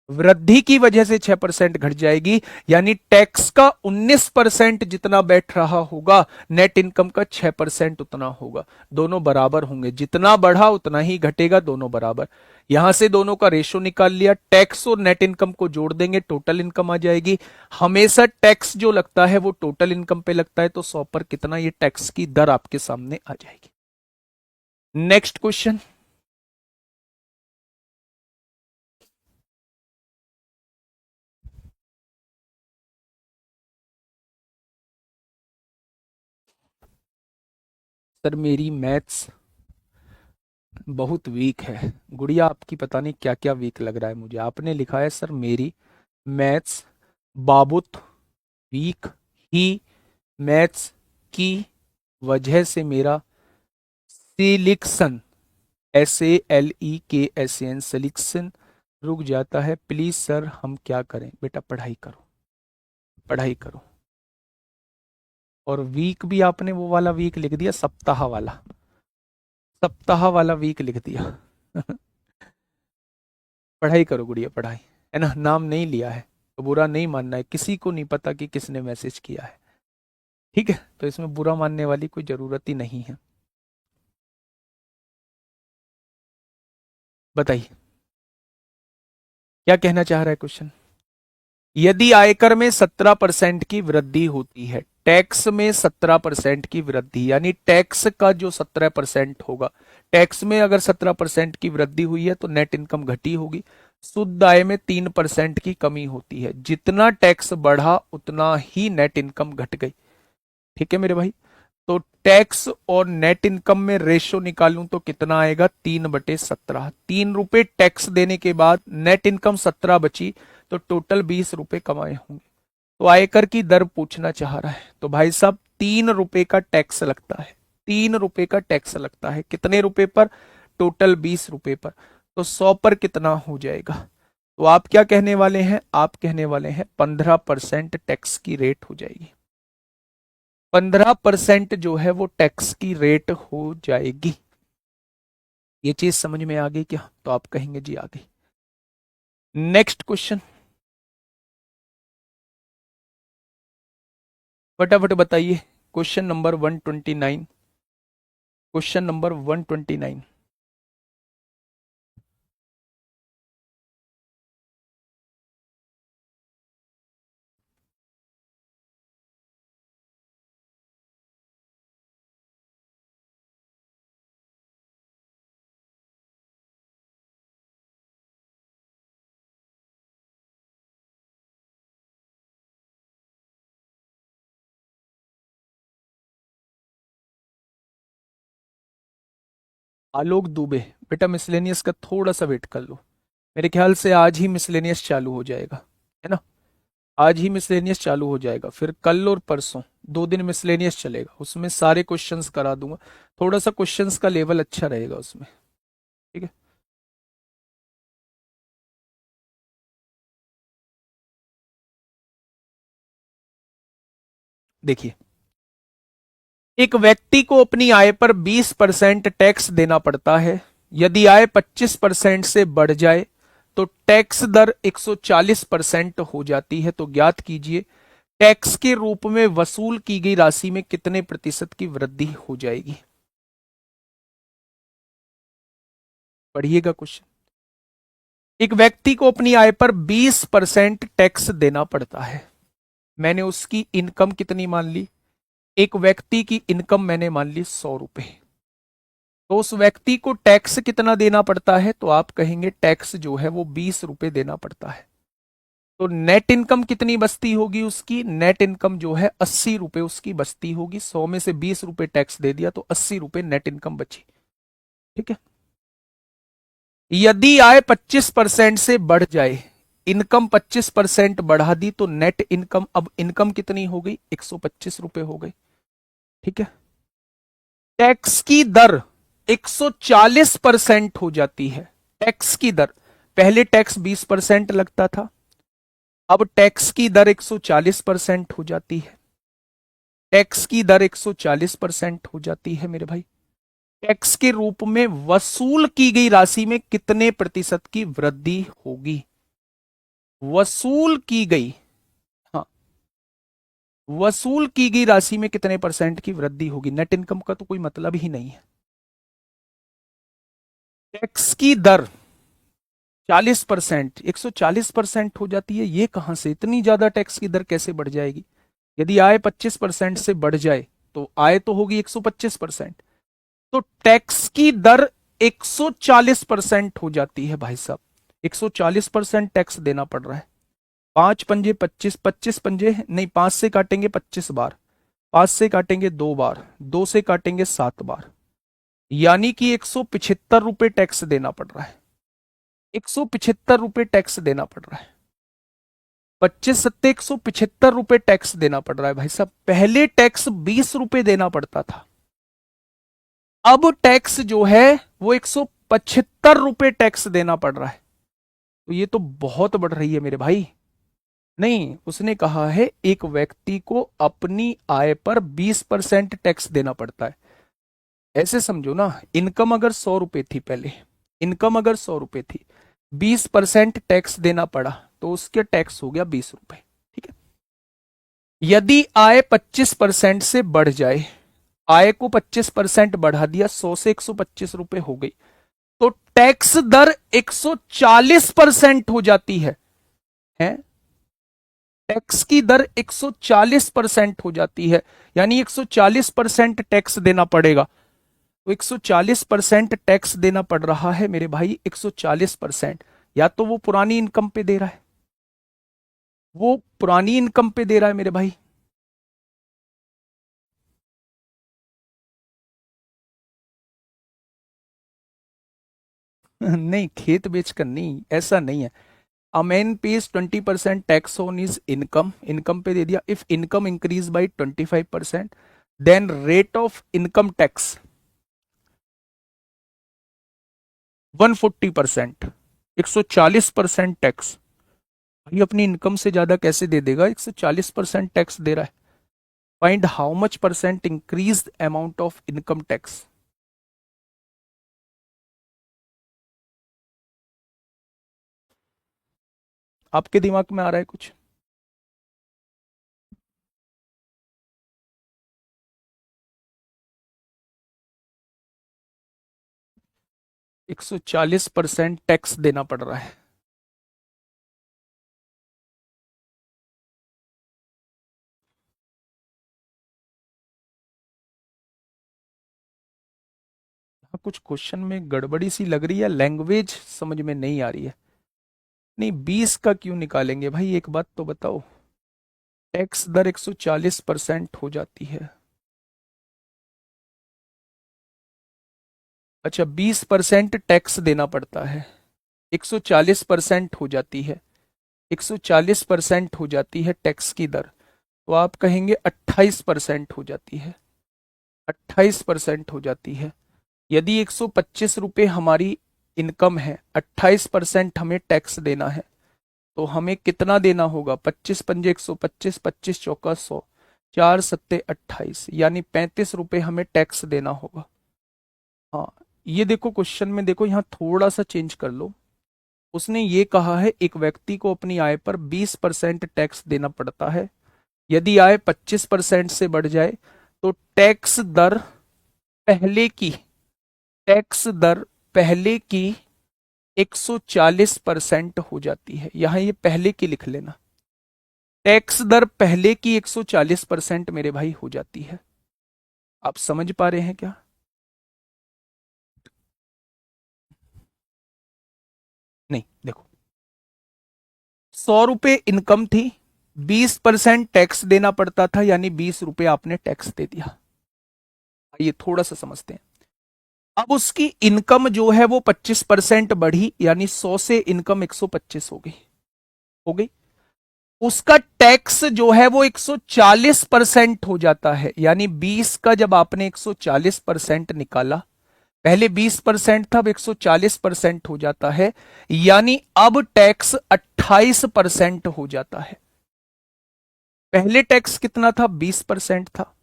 वृद्धि की वजह से 6% घट जाएगी, यानी टैक्स का 19% जितना बैठ रहा होगा, नेट इनकम का 6% उतना होगा। दोनों बराबर होंगे, जितना बढ़ा उतना ही घटेगा, दोनों बराबर। यहां से दोनों का रेशो निकाल लिया, टैक्स और नेट इनकम को जोड़ देंगे, टोटल इनकम आ जाएगी। हमेशा टैक्स जो लगता है वो टोटल इनकम पे लगता है, तो 100 पर कितना, ये टैक्स की दर आपके सामने आ जाएगी। Next question. सर मेरी मैथ्स बहुत वीक है। गुड़िया आपकी पता नहीं क्या क्या वीक लग रहा है मुझे। आपने लिखा है सर मेरी मैथ्स बाबुत वीक ही, मैथ्स की वजह से मेरा सिलेक्शन, SALEKSAN सिलेक्शन रुक जाता है। प्लीज सर हम क्या करें? बेटा पढ़ाई करो, पढ़ाई करो। और वीक भी आपने वो वाला वीक लिख दिया, सप्ताह वाला, सप्ताह वाला वीक लिख दिया। पढ़ाई करो गुड़िया, पढ़ाई, है ना। नाम नहीं लिया है तो बुरा नहीं मानना है, किसी को नहीं पता कि किसने मैसेज किया है। ठीक है, तो इसमें बुरा मानने वाली कोई जरूरत ही नहीं है। बताइए क्या कहना चाह रहा है क्वेश्चन। यदि आयकर में 17% की वृद्धि होती है, टैक्स में 17% की वृद्धि, यानी टैक्स का जो 17% होगा, टैक्स में अगर 17% की वृद्धि हुई है तो नेट इनकम घटी होगी। शुद्ध आय में 3% की कमी होती है। जितना टैक्स बढ़ा उतना ही नेट इनकम घट गई। ठीक है मेरे भाई। तो टैक्स और नेट इनकम में रेशो निकालूं तो कितना आएगा? 3/17। 3 रुपए टैक्स देने के बाद नेट इनकम 17 बची, तो टोटल 20 रुपए कमाए होंगे। तो आयकर की दर पूछना चाह रहा है, तो भाई साहब 3 रुपए का टैक्स लगता है। 3 रुपए का टैक्स लगता है, कितने रुपए पर? टोटल 20 रुपए पर। तो 100 पर कितना हो जाएगा? तो आप क्या कहने वाले हैं? आप कहने वाले हैं 15% टैक्स की रेट हो जाएगी। 15% जो है वो टैक्स की रेट हो जाएगी। ये चीज समझ में आ गई क्या? तो आप कहेंगे जी आ गई। नेक्स्ट क्वेश्चन, फटाफट बताइए। Question number 129। Question number 129। Alok Dubey, बेटा मिसलेनियस का थोड़ा सा वेट कर लो। मेरे ख्याल से आज ही मिसलेनियस चालू हो जाएगा, है ना? आज ही मिसलेनियस चालू हो जाएगा, फिर कल और परसों 2 दिन मिसलेनियस चलेगा, उसमें सारे क्वेश्चंस करा दूंगा। थोड़ा सा क्वेश्चंस का लेवल अच्छा रहेगा उसमें, ठीक है? देखिए, एक व्यक्ति को अपनी आय पर 20% टैक्स देना पड़ता है। यदि आय 25% से बढ़ जाए तो टैक्स दर 140% हो जाती है। तो ज्ञात कीजिए टैक्स के रूप में वसूल की गई राशि में कितने प्रतिशत की वृद्धि हो जाएगी? पढ़िएगा क्वेश्चन। एक व्यक्ति को अपनी आय पर 20% टैक्स देना पड़ता है। मैंने उसकी इनकम कितनी मान ली? एक व्यक्ति की इनकम मैंने मान ली 100 रुपए। तो उस व्यक्ति को टैक्स कितना देना पड़ता है? तो आप कहेंगे टैक्स जो है वो 20 रुपए देना पड़ता है। तो नेट इनकम कितनी बचती होगी उसकी? नेट इनकम जो है 80 रुपए उसकी बचती होगी। 100 में से 20 रुपए टैक्स दे दिया तो 80 रुपए नेट इनकम बची, ठीक है? यदि आय 25% से बढ़ जाए, इनकम 25% बढ़ा दी तो नेट इनकम, अब इनकम कितनी हो गई? 125 रुपए हो गई, ठीक है? टैक्स की दर 140% हो जाती है। टैक्स की दर, पहले टैक्स 20% लगता था, अब टैक्स की दर 140% हो जाती है। टैक्स की दर 140% हो जाती है मेरे भाई। टैक्स के रूप में वसूल की गई राशि में कितने प्रतिशत की वृद्धि होगी? वसूल की गई, हाँ, वसूल की गई राशि में कितने परसेंट की वृद्धि होगी? नेट इनकम का तो कोई मतलब ही नहीं है। टैक्स की दर 40%, 140% हो जाती है। ये कहां से इतनी ज्यादा टैक्स की दर कैसे बढ़ जाएगी? यदि आय 25% से बढ़ जाए तो आय तो होगी 125%, तो टैक्स की दर 140% हो जाती है भाई साहब। 140% टैक्स देना पड़ रहा है। 5 पंजे 25, 25 पंजे नहीं, 5 से काटेंगे 25 बार, 5 से काटेंगे 2 बार, 2 से काटेंगे 7 बार, यानी कि 175 रुपए टैक्स देना पड़ रहा है। 175 रुपए टैक्स देना पड़ रहा है। 25 सत्ते 175 रुपए टैक्स देना पड़ रहा है भाई साहब। पहले टैक्स 20 रुपए देना पड़ता था, अब टैक्स जो है वो 175 रुपए टैक्स देना पड़ रहा है। तो ये तो बहुत बढ़ रही है मेरे भाई। नहीं, उसने कहा है एक व्यक्ति को अपनी आय पर 20% टैक्स देना पड़ता है। ऐसे समझो ना, इनकम अगर 100 रुपए थी पहले, इनकम अगर 100 रुपए थी, 20% टैक्स देना पड़ा तो उसके टैक्स हो गया 20 रुपए, ठीक है? यदि आय 25% से बढ़ जाए, आय को 25% बढ़ा दिया, 100 से 125 रुपए हो गई, तो टैक्स दर 140% हो जाती है? टैक्स की दर 140% हो जाती है, यानी 140% टैक्स देना पड़ेगा। तो 140% टैक्स देना पड़ रहा है मेरे भाई, 140%। या तो वो पुरानी इनकम पे दे रहा है, वो पुरानी इनकम पे दे रहा है मेरे भाई। नहीं, खेत बेचकर नहीं, ऐसा नहीं है। A man pays 20% tax on his income, income पे दे दिया। If income increase by 25%, then rate of income tax 140%, 140% tax. ये अपनी इनकम से ज्यादा कैसे दे देगा? 140% टैक्स दे रहा है। Find how much percent increase amount of income tax. आपके दिमाग में आ रहा है कुछ? 140% टैक्स देना पड़ रहा है। हाँ, कुछ क्वेश्चन में गड़बड़ी सी लग रही है, लैंग्वेज समझ में नहीं आ रही है। नहीं, 20 का क्यों निकालेंगे भाई, एक बात तो बताओ। टैक्स दर 140% हो जाती है। अच्छा, 20% टैक्स देना पड़ता है, 140% हो जाती है। 140% हो जाती है टैक्स की दर, तो आप कहेंगे 28% हो जाती है। 28% हो जाती है। यदि 125 रुपये हमारी इनकम है, 28% हमें टैक्स देना है, तो हमें कितना देना होगा? 25 पंजे 125, 25 चौका 100, 4 सत्ते 28, यानी 35 रुपये हमें टैक्स देना होगा। हाँ, ये देखो क्वेश्चन में, देखो यहाँ थोड़ा सा चेंज कर लो। उसने ये कहा है एक व्यक्ति को अपनी आय पर 20% टैक्स देना पड़ता है। यदि आय 25% से बढ़ जाए तो पहले की टैक्स दर पहले की 140% हो जाती है। यहां ये पहले की लिख लेना। टैक्स दर पहले की 140% मेरे भाई हो जाती है। आप समझ पा रहे हैं क्या? नहीं, देखो, 100 रुपए इनकम थी, 20% टैक्स देना पड़ता था, यानी 20 रुपए आपने टैक्स दे दिया। ये थोड़ा सा समझते हैं। अब उसकी इनकम जो है वो 25% बढ़ी, यानी 100 से इनकम 125 हो गई। हो गई। उसका टैक्स जो है वो 140% हो जाता है, यानी 20 का जब आपने 140% निकाला, पहले 20% था, अब 140% हो जाता है, यानी अब टैक्स 28% हो जाता है। पहले टैक्स कितना था? 20% था।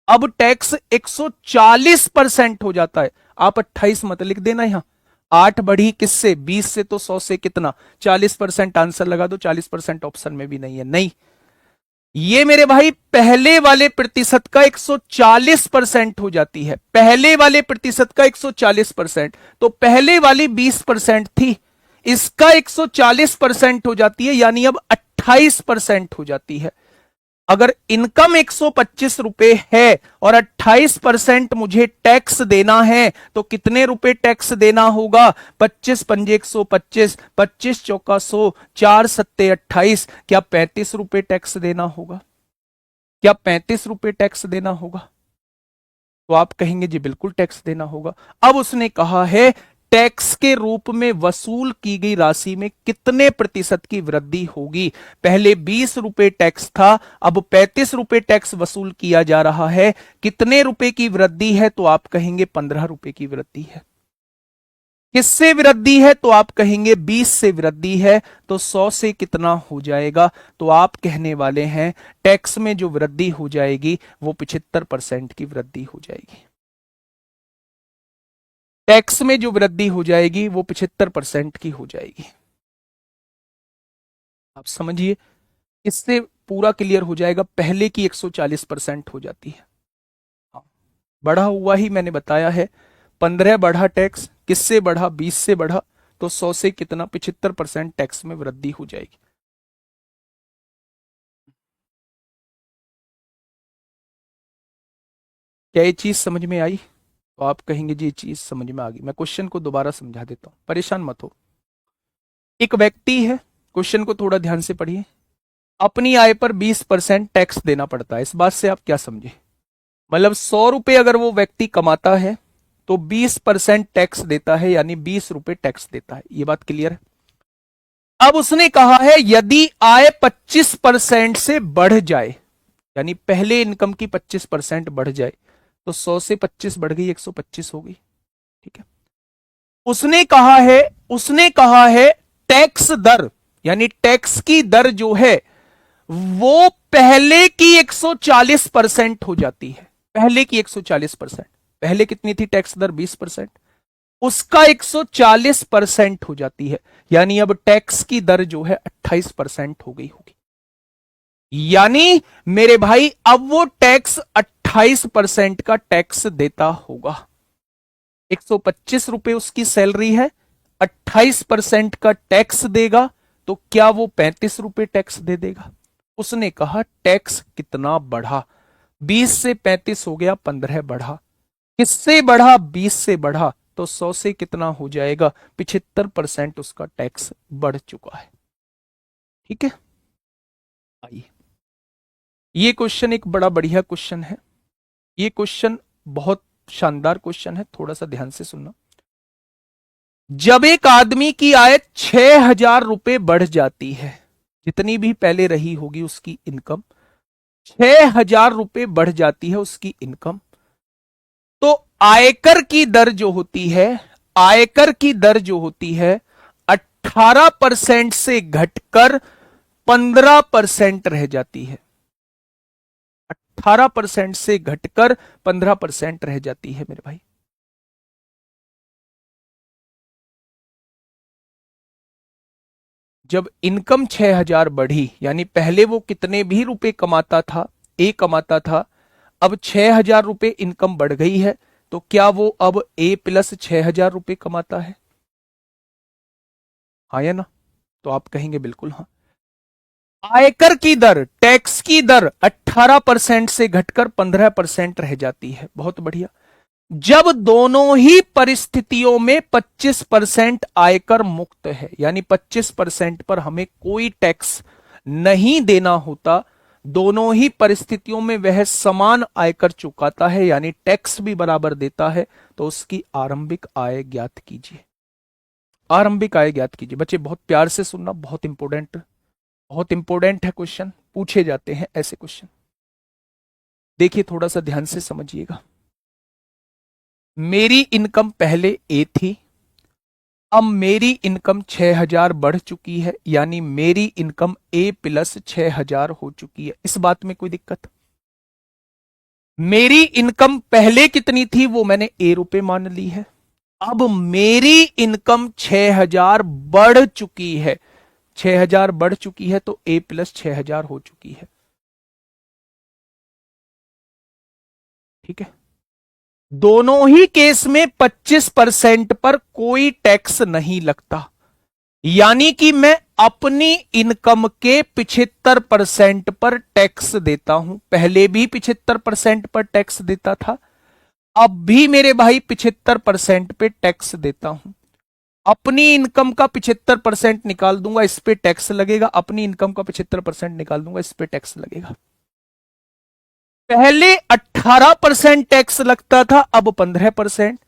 अब टैक्स 140% हो जाता है। आप 28 मत लिख देना यहां। 8 बढ़ी किससे? 20 से, तो 100 से कितना? 40%। आंसर लगा दो। 40% ऑप्शन में भी नहीं है। नहीं, ये मेरे भाई पहले वाले प्रतिशत का 140% हो जाती है। पहले वाले प्रतिशत का 140%, तो पहले वाली 20% थी, इसका 140% हो जाती है, यानी अब 28% हो जाती है। अगर इनकम 125 रुपए है और 28% मुझे टैक्स देना है, तो कितने रुपए टैक्स देना होगा? 25 पंजे 125, 25 चौका 100, 4 सत्ते 28। क्या 35 रुपए टैक्स देना होगा? क्या 35 रुपए टैक्स देना होगा? तो आप कहेंगे जी बिल्कुल टैक्स देना होगा। अब उसने कहा है टैक्स के रूप में वसूल की गई राशि में कितने प्रतिशत की वृद्धि होगी? पहले 20 रुपए टैक्स था, अब 35 रुपए टैक्स वसूल किया जा रहा है। कितने रुपए की वृद्धि है? तो आप कहेंगे 15 रुपए की वृद्धि है। किससे वृद्धि है? तो आप कहेंगे 20 से वृद्धि है, तो 100 से कितना हो जाएगा? तो आप कहने वाले हैं टैक्स में जो वृद्धि हो जाएगी वो 75% की वृद्धि हो जाएगी। टैक्स में जो वृद्धि हो जाएगी वो 75% की हो जाएगी। आप समझिए, इससे पूरा क्लियर हो जाएगा। पहले की 140% हो जाती है। हाँ, बढ़ा हुआ ही मैंने बताया है। 15 बढ़ा टैक्स, किससे बढ़ा? 20 से बढ़ा, तो 100 से कितना? 75% टैक्स में वृद्धि हो जाएगी। क्या ये चीज समझ में आई? तो आप कहेंगे जी ये चीज समझ में आ गई। मैं क्वेश्चन को दोबारा समझा देता हूं, परेशान मत हो। एक व्यक्ति है, क्वेश्चन को थोड़ा ध्यान से पढ़िए। अपनी आय पर 20% टैक्स देना पड़ता है। इस बात से आप क्या समझे? मतलब 100 रुपए अगर वो व्यक्ति कमाता है तो 20% टैक्स देता है, यानी 20 रुपए टैक्स देता है। ये बात क्लियर है? अब उसने कहा है यदि आय 25% से बढ़ जाए, यानी पहले इनकम की 25% बढ़ जाए, तो 100 से 25 बढ़ गई, 125 हो गई। ठीक है। उसने कहा है उसने कहा है टैक्स दर, यानी टैक्स की दर जो है वो पहले की 140% हो जाती है। पहले की 140%। पहले कितनी थी टैक्स दर? 20%। उसका 140% हो जाती है, यानी अब टैक्स की दर जो है 28% हो गई होगी। यानी मेरे भाई अब वो टैक्स 28% का टैक्स देता होगा। 125 रुपए उसकी सैलरी है, 28% का टैक्स देगा, तो क्या वो 35 रुपए टैक्स दे देगा? उसने कहा टैक्स कितना बढ़ा? 20 से 35 हो गया, 15 बढ़ा। किससे बढ़ा? 20 से बढ़ा, तो 100 से कितना हो जाएगा? 75% उसका टैक्स बढ़ चुका है। ठीक है, आइए, ये क्वेश्चन एक बड़ा बढ़िया क्वेश्चन है। ये क्वेश्चन बहुत शानदार क्वेश्चन है, थोड़ा सा ध्यान से सुनना। जब एक आदमी की आय 6,000 रुपए बढ़ जाती है, जितनी भी पहले रही होगी उसकी इनकम, 6,000 रुपए बढ़ जाती है उसकी इनकम, तो आयकर की दर जो होती है, आयकर की दर जो होती है 18% से घटकर 15% रह जाती है। 18% से घटकर 15% रह जाती है मेरे भाई। जब इनकम 6,000 बढ़ी, यानी पहले वो कितने भी रुपए कमाता था, ए कमाता था, अब 6,000 रुपए इनकम बढ़ गई है, तो क्या वो अब ए प्लस 6,000 रुपए कमाता है? हाँ या ना? तो आप कहेंगे बिल्कुल हाँ। आयकर की दर, टैक्स की दर 18% से घटकर 15% रह जाती है। बहुत बढ़िया। जब दोनों ही परिस्थितियों में 25% आयकर मुक्त है, यानी 25% पर हमें कोई टैक्स नहीं देना होता, दोनों ही परिस्थितियों में वह समान आयकर चुकाता है, यानी टैक्स भी बराबर देता है, तो उसकी आरंभिक आय ज्ञात कीजिए। आरंभिक आय ज्ञात कीजिए। बच्चे बहुत प्यार से सुनना, बहुत इंपॉर्टेंट है क्वेश्चन, पूछे जाते हैं ऐसे क्वेश्चन। देखिए थोड़ा सा ध्यान से समझिएगा। मेरी इनकम पहले ए थी, अब मेरी इनकम 6,000 बढ़ चुकी है, यानी मेरी इनकम ए प्लस 6,000 हो चुकी है। इस बात में कोई दिक्कत? मेरी इनकम पहले कितनी थी वो मैंने ए रुपए मान ली है, अब मेरी इनकम 6,000 बढ़ चुकी है। 6,000 बढ़ चुकी है तो ए प्लस 6,000 हो चुकी है। ठीक है, दोनों ही केस में 25% पर कोई टैक्स नहीं लगता, यानी कि मैं अपनी इनकम के 75% पर टैक्स देता हूं। पहले भी 75% पर टैक्स देता था, अब भी मेरे भाई 75% पे टैक्स देता हूं। अपनी इनकम का 75% निकाल दूंगा, इस पे टैक्स लगेगा। अपनी इनकम का 75% निकाल दूंगा, इस पे टैक्स लगेगा। पहले 18% टैक्स लगता था, अब 15%,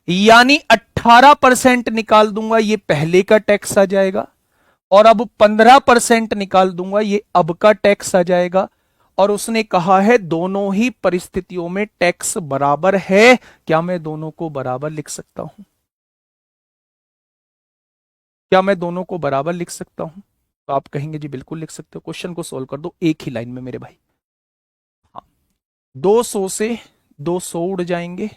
यानी 18% निकाल दूंगा, ये पहले का टैक्स आ जाएगा, और अब 15% निकाल दूंगा, ये अब का टैक्स आ जाएगा। और उसने कहा है दोनों ही परिस्थितियों में टैक्स बराबर है। क्या मैं दोनों को बराबर लिख सकता हूं? क्या मैं दोनों को बराबर लिख सकता हूं? तो आप कहेंगे जी बिल्कुल लिख सकते हो। क्वेश्चन को सोल्व कर दो एक ही लाइन में मेरे भाई। हाँ, 200 से 200 उड़ जाएंगे,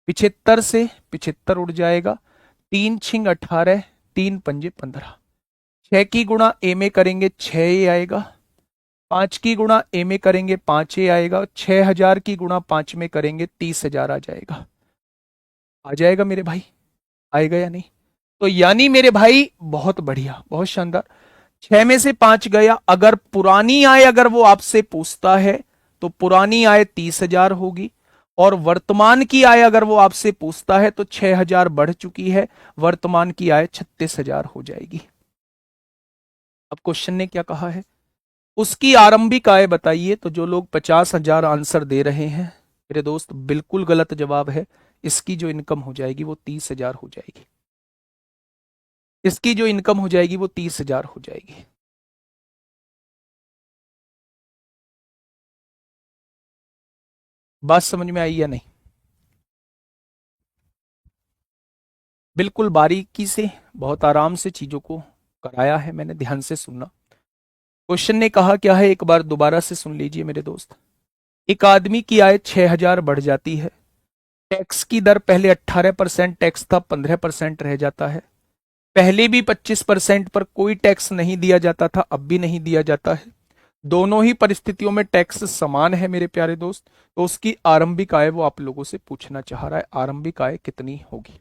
75 से 75 उड़ जाएगा, 3 × 18, 3 × 5 = 15। 6 की गुणा ए में करेंगे 6 आएगा, 5 की गुणा ए में करेंगे 5 आएगा, 6,000 की गुणा 5 में करेंगे 30,000 आ जाएगा। आ जाएगा मेरे भाई? आएगा या नहीं? तो यानी मेरे भाई बहुत बढ़िया, बहुत शानदार। 6 में से 5 गया। अगर पुरानी आय अगर वो आपसे पूछता है तो पुरानी आय 30,000 होगी, और वर्तमान की आय अगर वो आपसे पूछता है तो 6,000 बढ़ चुकी है, वर्तमान की आय 36,000 हो जाएगी। अब क्वेश्चन ने क्या कहा है? उसकी आरंभिक आय बताइए। तो जो लोग 50,000 आंसर दे रहे हैं मेरे दोस्त, बिल्कुल गलत जवाब है। इसकी जो इनकम हो जाएगी वो 30,000 हो जाएगी। इसकी जो इनकम हो जाएगी वो 30,000 हो जाएगी। बात समझ में आई या नहीं? बिल्कुल बारीकी से, बहुत आराम से चीजों को कराया है मैंने, ध्यान से सुनना। क्वेश्चन ने कहा क्या है, एक बार दोबारा से सुन लीजिए मेरे दोस्त। एक आदमी की आय 6,000 बढ़ जाती है। टैक्स की दर पहले 18% टैक्स था, 15% रह जाता है। पहले भी 25% पर कोई टैक्स नहीं दिया जाता था, अब भी नहीं दिया जाता है। दोनों ही परिस्थितियों में टैक्स समान है मेरे प्यारे दोस्त। तो उसकी आरंभिक आय वो आप लोगों से पूछना चाह रहा है, आरंभिक आय कितनी होगी।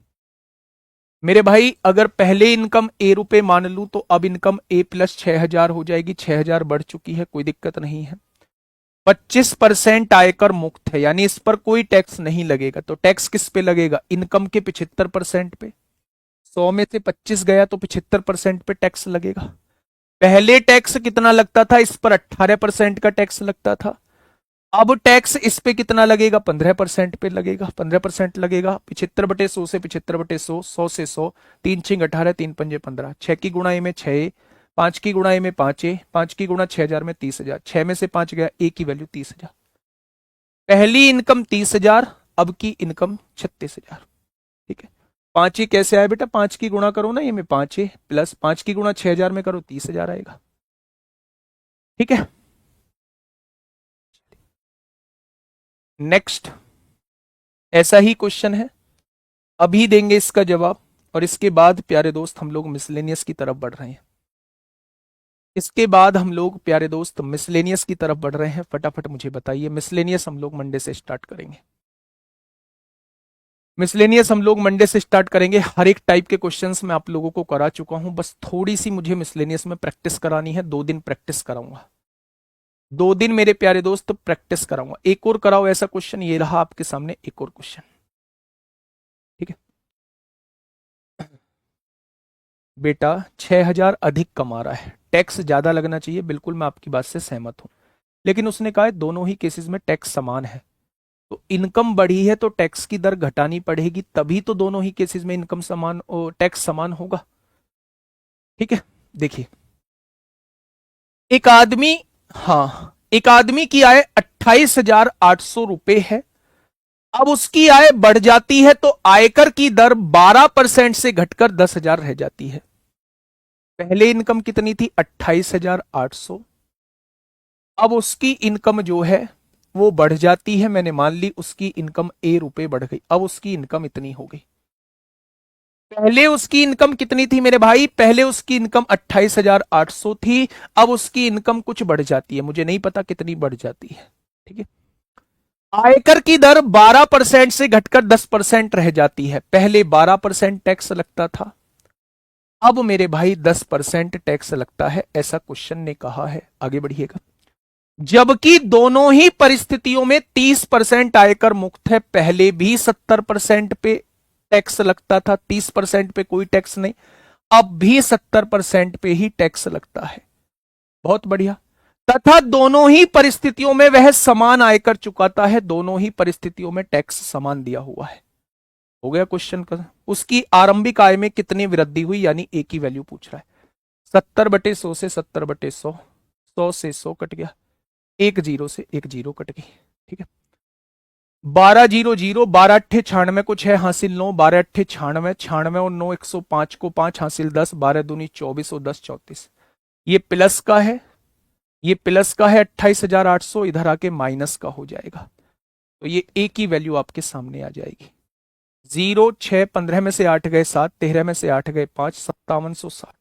मेरे भाई अगर पहले इनकम ए रुपए मान लूं तो अब इनकम ए प्लस 6,000 हो जाएगी। 6,000 बढ़ चुकी है, कोई दिक्कत नहीं है। 25% आयकर मुक्त है, यानी इस पर कोई टैक्स नहीं लगेगा। तो टैक्स किस पे लगेगा, इनकम के 75% पे। 100 में से 25 गया तो 75% पे टैक्स लगेगा। पहले टैक्स कितना लगता था, इस पर 18% का टैक्स लगता था। अब टैक्स इस पे कितना लगेगा, 15% पे लगेगा। 15% लगेगा। 75/100 से 75/100, 100 से 100, 3×6 = 18, 3×5 = 15, 6 की गुणा ए में 6, 5 की गुणा ए में 5, 5 की गुणा 6,000 में 30,000, 6 में से 5 गया, ए की वैल्यू 30,000। पहली इनकम 30,000, अब की इनकम 36,000। ठीक है। 5 ही कैसे आया बेटा, 5 की गुणा करो ना, ये में 5 है, प्लस 5 की गुणा 6,000 में करो, 30,000 आएगा। ठीक है। नेक्स्ट ऐसा ही क्वेश्चन है, अभी देंगे इसका जवाब। और इसके बाद प्यारे दोस्त हम लोग मिसलेनियस की तरफ बढ़ रहे हैं। इसके बाद हम लोग प्यारे दोस्त मिसलेनियस की तरफ बढ़ रहे हैं। फटाफट मुझे बताइए, मिसलेनियस हम लोग मंडे से स्टार्ट करेंगे। मिसलेनियस हम लोग मंडे से स्टार्ट करेंगे। हर एक टाइप के क्वेश्चंस मैं आप लोगों को करा चुका हूं, बस थोड़ी सी मुझे मिसलेनियस में प्रैक्टिस करानी है। 2 दिन प्रैक्टिस कराऊंगा, 2 दिन मेरे प्यारे दोस्त प्रैक्टिस कराऊंगा। एक और कराओ ऐसा क्वेश्चन, ये रहा आपके सामने एक और क्वेश्चन। ठीक है बेटा, 6,000 अधिक कमा रहा है, टैक्स ज्यादा लगना चाहिए, बिल्कुल मैं आपकी बात से सहमत हूं। लेकिन उसने कहा है दोनों ही केसेस में टैक्स समान है। तो इनकम बढ़ी है तो टैक्स की दर घटानी पड़ेगी, तभी तो दोनों ही केसेस में इनकम समान और टैक्स समान होगा। ठीक है। देखिए, एक आदमी, हाँ, एक आदमी की आय 28,800 रुपए है। अब उसकी आय बढ़ जाती है तो आयकर की दर 12% से घटकर 10,000 रह जाती है। पहले इनकम कितनी थी, 28,800। अब उसकी इनकम जो है वो बढ़ जाती है, मैंने मान ली उसकी इनकम ए रुपए बढ़ गई। अब उसकी इनकम इतनी हो गई। पहले उसकी इनकम कितनी थी मेरे भाई, पहले उसकी इनकम 28,800 थी। अब उसकी इनकम कुछ बढ़ जाती है, मुझे नहीं पता कितनी बढ़ जाती है। ठीक है। आयकर की दर 12% से घटकर 10% रह जाती है। पहले 12% टैक्स लगता था, अब मेरे भाई 10% टैक्स लगता है, ऐसा क्वेश्चन ने कहा है। आगे बढ़िएगा। जबकि दोनों ही परिस्थितियों में 30% आयकर मुक्त है। पहले भी 70% पे टैक्स लगता था, 30% पे कोई टैक्स नहीं। अब भी 70% पे ही टैक्स लगता है। बहुत बढ़िया। तथा दोनों ही परिस्थितियों में वह समान आयकर चुकाता है, दोनों ही परिस्थितियों में टैक्स समान दिया हुआ है। हो गया क्वेश्चन का। उसकी आरंभिक आय में कितनी वृद्धि हुई, यानी ए की वैल्यू पूछ रहा है। 70/100 से 70/100, 100 से 100 कट गया, एक जीरो से एक जीरो कट गई। ठीक है। 12 0 0, 12 8 96, कुछ है हासिल 9, 12 8 96, 96 और 9 105 को 5 हासिल 10, 12 दूनी 24 और 10 34। ये प्लस का है, ये प्लस का है 28,800, इधर आके माइनस का हो जाएगा। तो ये ए की वैल्यू आपके सामने आ जाएगी। 0 6, 15 में से 8 गए 7, 13 में से 8 गए 5, 5760।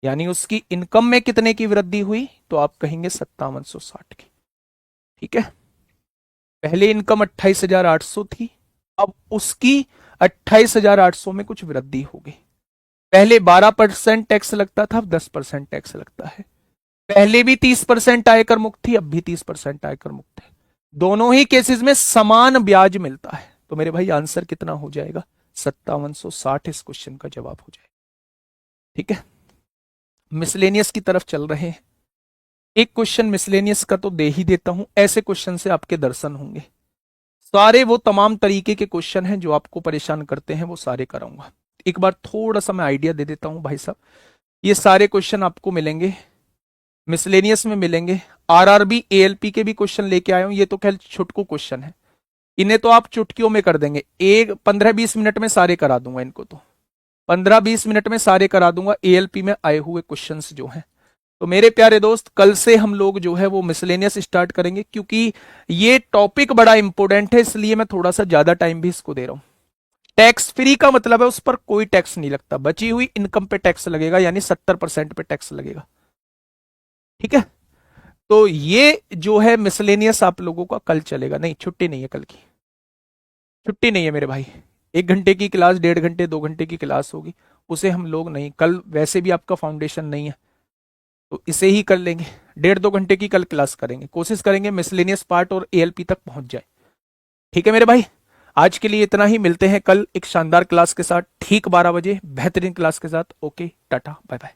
यानी उसकी इनकम में कितने की वृद्धि हुई, तो आप कहेंगे 5760 की। ठीक है। पहले इनकम 28,800 थी, अब उसकी 28,800 में कुछ वृद्धि हो गई। पहले 12% टैक्स लगता था, अब 10% टैक्स लगता है। पहले भी 30% आयकर मुक्त थी, अब भी 30% आयकर मुक्त है। दोनों ही केसेस में समान ब्याज मिलता है। तो मेरे भाई आंसर कितना हो जाएगा, 5760 इस क्वेश्चन का जवाब हो जाएगा। ठीक है। मिसलेनियस की तरफ चल रहे हैं। एक क्वेश्चन मिसलेनियस का तो दे ही देता हूं, ऐसे क्वेश्चन से आपके दर्शन होंगे। सारे वो तमाम तरीके के क्वेश्चन हैं जो आपको परेशान करते हैं, वो सारे कराऊंगा। एक बार थोड़ा सा मैं आइडिया दे देता हूं भाई साहब। ये सारे क्वेश्चन आपको मिलेंगे मिसलेनियस में, मिलेंगे। आरआरबी एएलपी के भी क्वेश्चन लेके आया हूं। ये तो खैर छुटकू क्वेश्चन है, इन्हें तो आप चुटकियों में कर देंगे, एक 15-20 मिनट में सारे करा दूंगा इनको तो। 15-20 मिनट में सारे करा दूंगा एएलपी में आए हुए क्वेश्चंस जो हैं। तो मेरे प्यारे दोस्त, कल से हम लोग जो है वो मिसलेनियस स्टार्ट करेंगे, क्योंकि ये टॉपिक बड़ा इंपॉर्टेंट है, इसलिए मैं थोड़ा सा ज्यादा टाइम भी इसको दे रहा हूं। टैक्स फ्री का मतलब है उस पर कोई टैक्स नहीं लगता, बची हुई इनकम पे टैक्स लगेगा, यानी 70% पे टैक्स लगेगा। ठीक है, तो ये जो है मिसलेनियस आप लोगों का कल चलेगा। नहीं, छुट्टी नहीं है कल की, छुट्टी नहीं है मेरे भाई। 1 घंटे की क्लास, 1.5 घंटे 2 घंटे की क्लास होगी, उसे हम लोग नहीं, कल वैसे भी आपका फाउंडेशन नहीं है तो इसे ही कर लेंगे। 1.5-2 घंटे की कल क्लास करेंगे, कोशिश करेंगे मिसलेनियस पार्ट और एएलपी तक पहुंच जाए। ठीक है मेरे भाई, आज के लिए इतना ही। मिलते हैं कल एक शानदार क्लास के साथ, ठीक 12 बजे, बेहतरीन क्लास के साथ। Okay, tata, bye bye.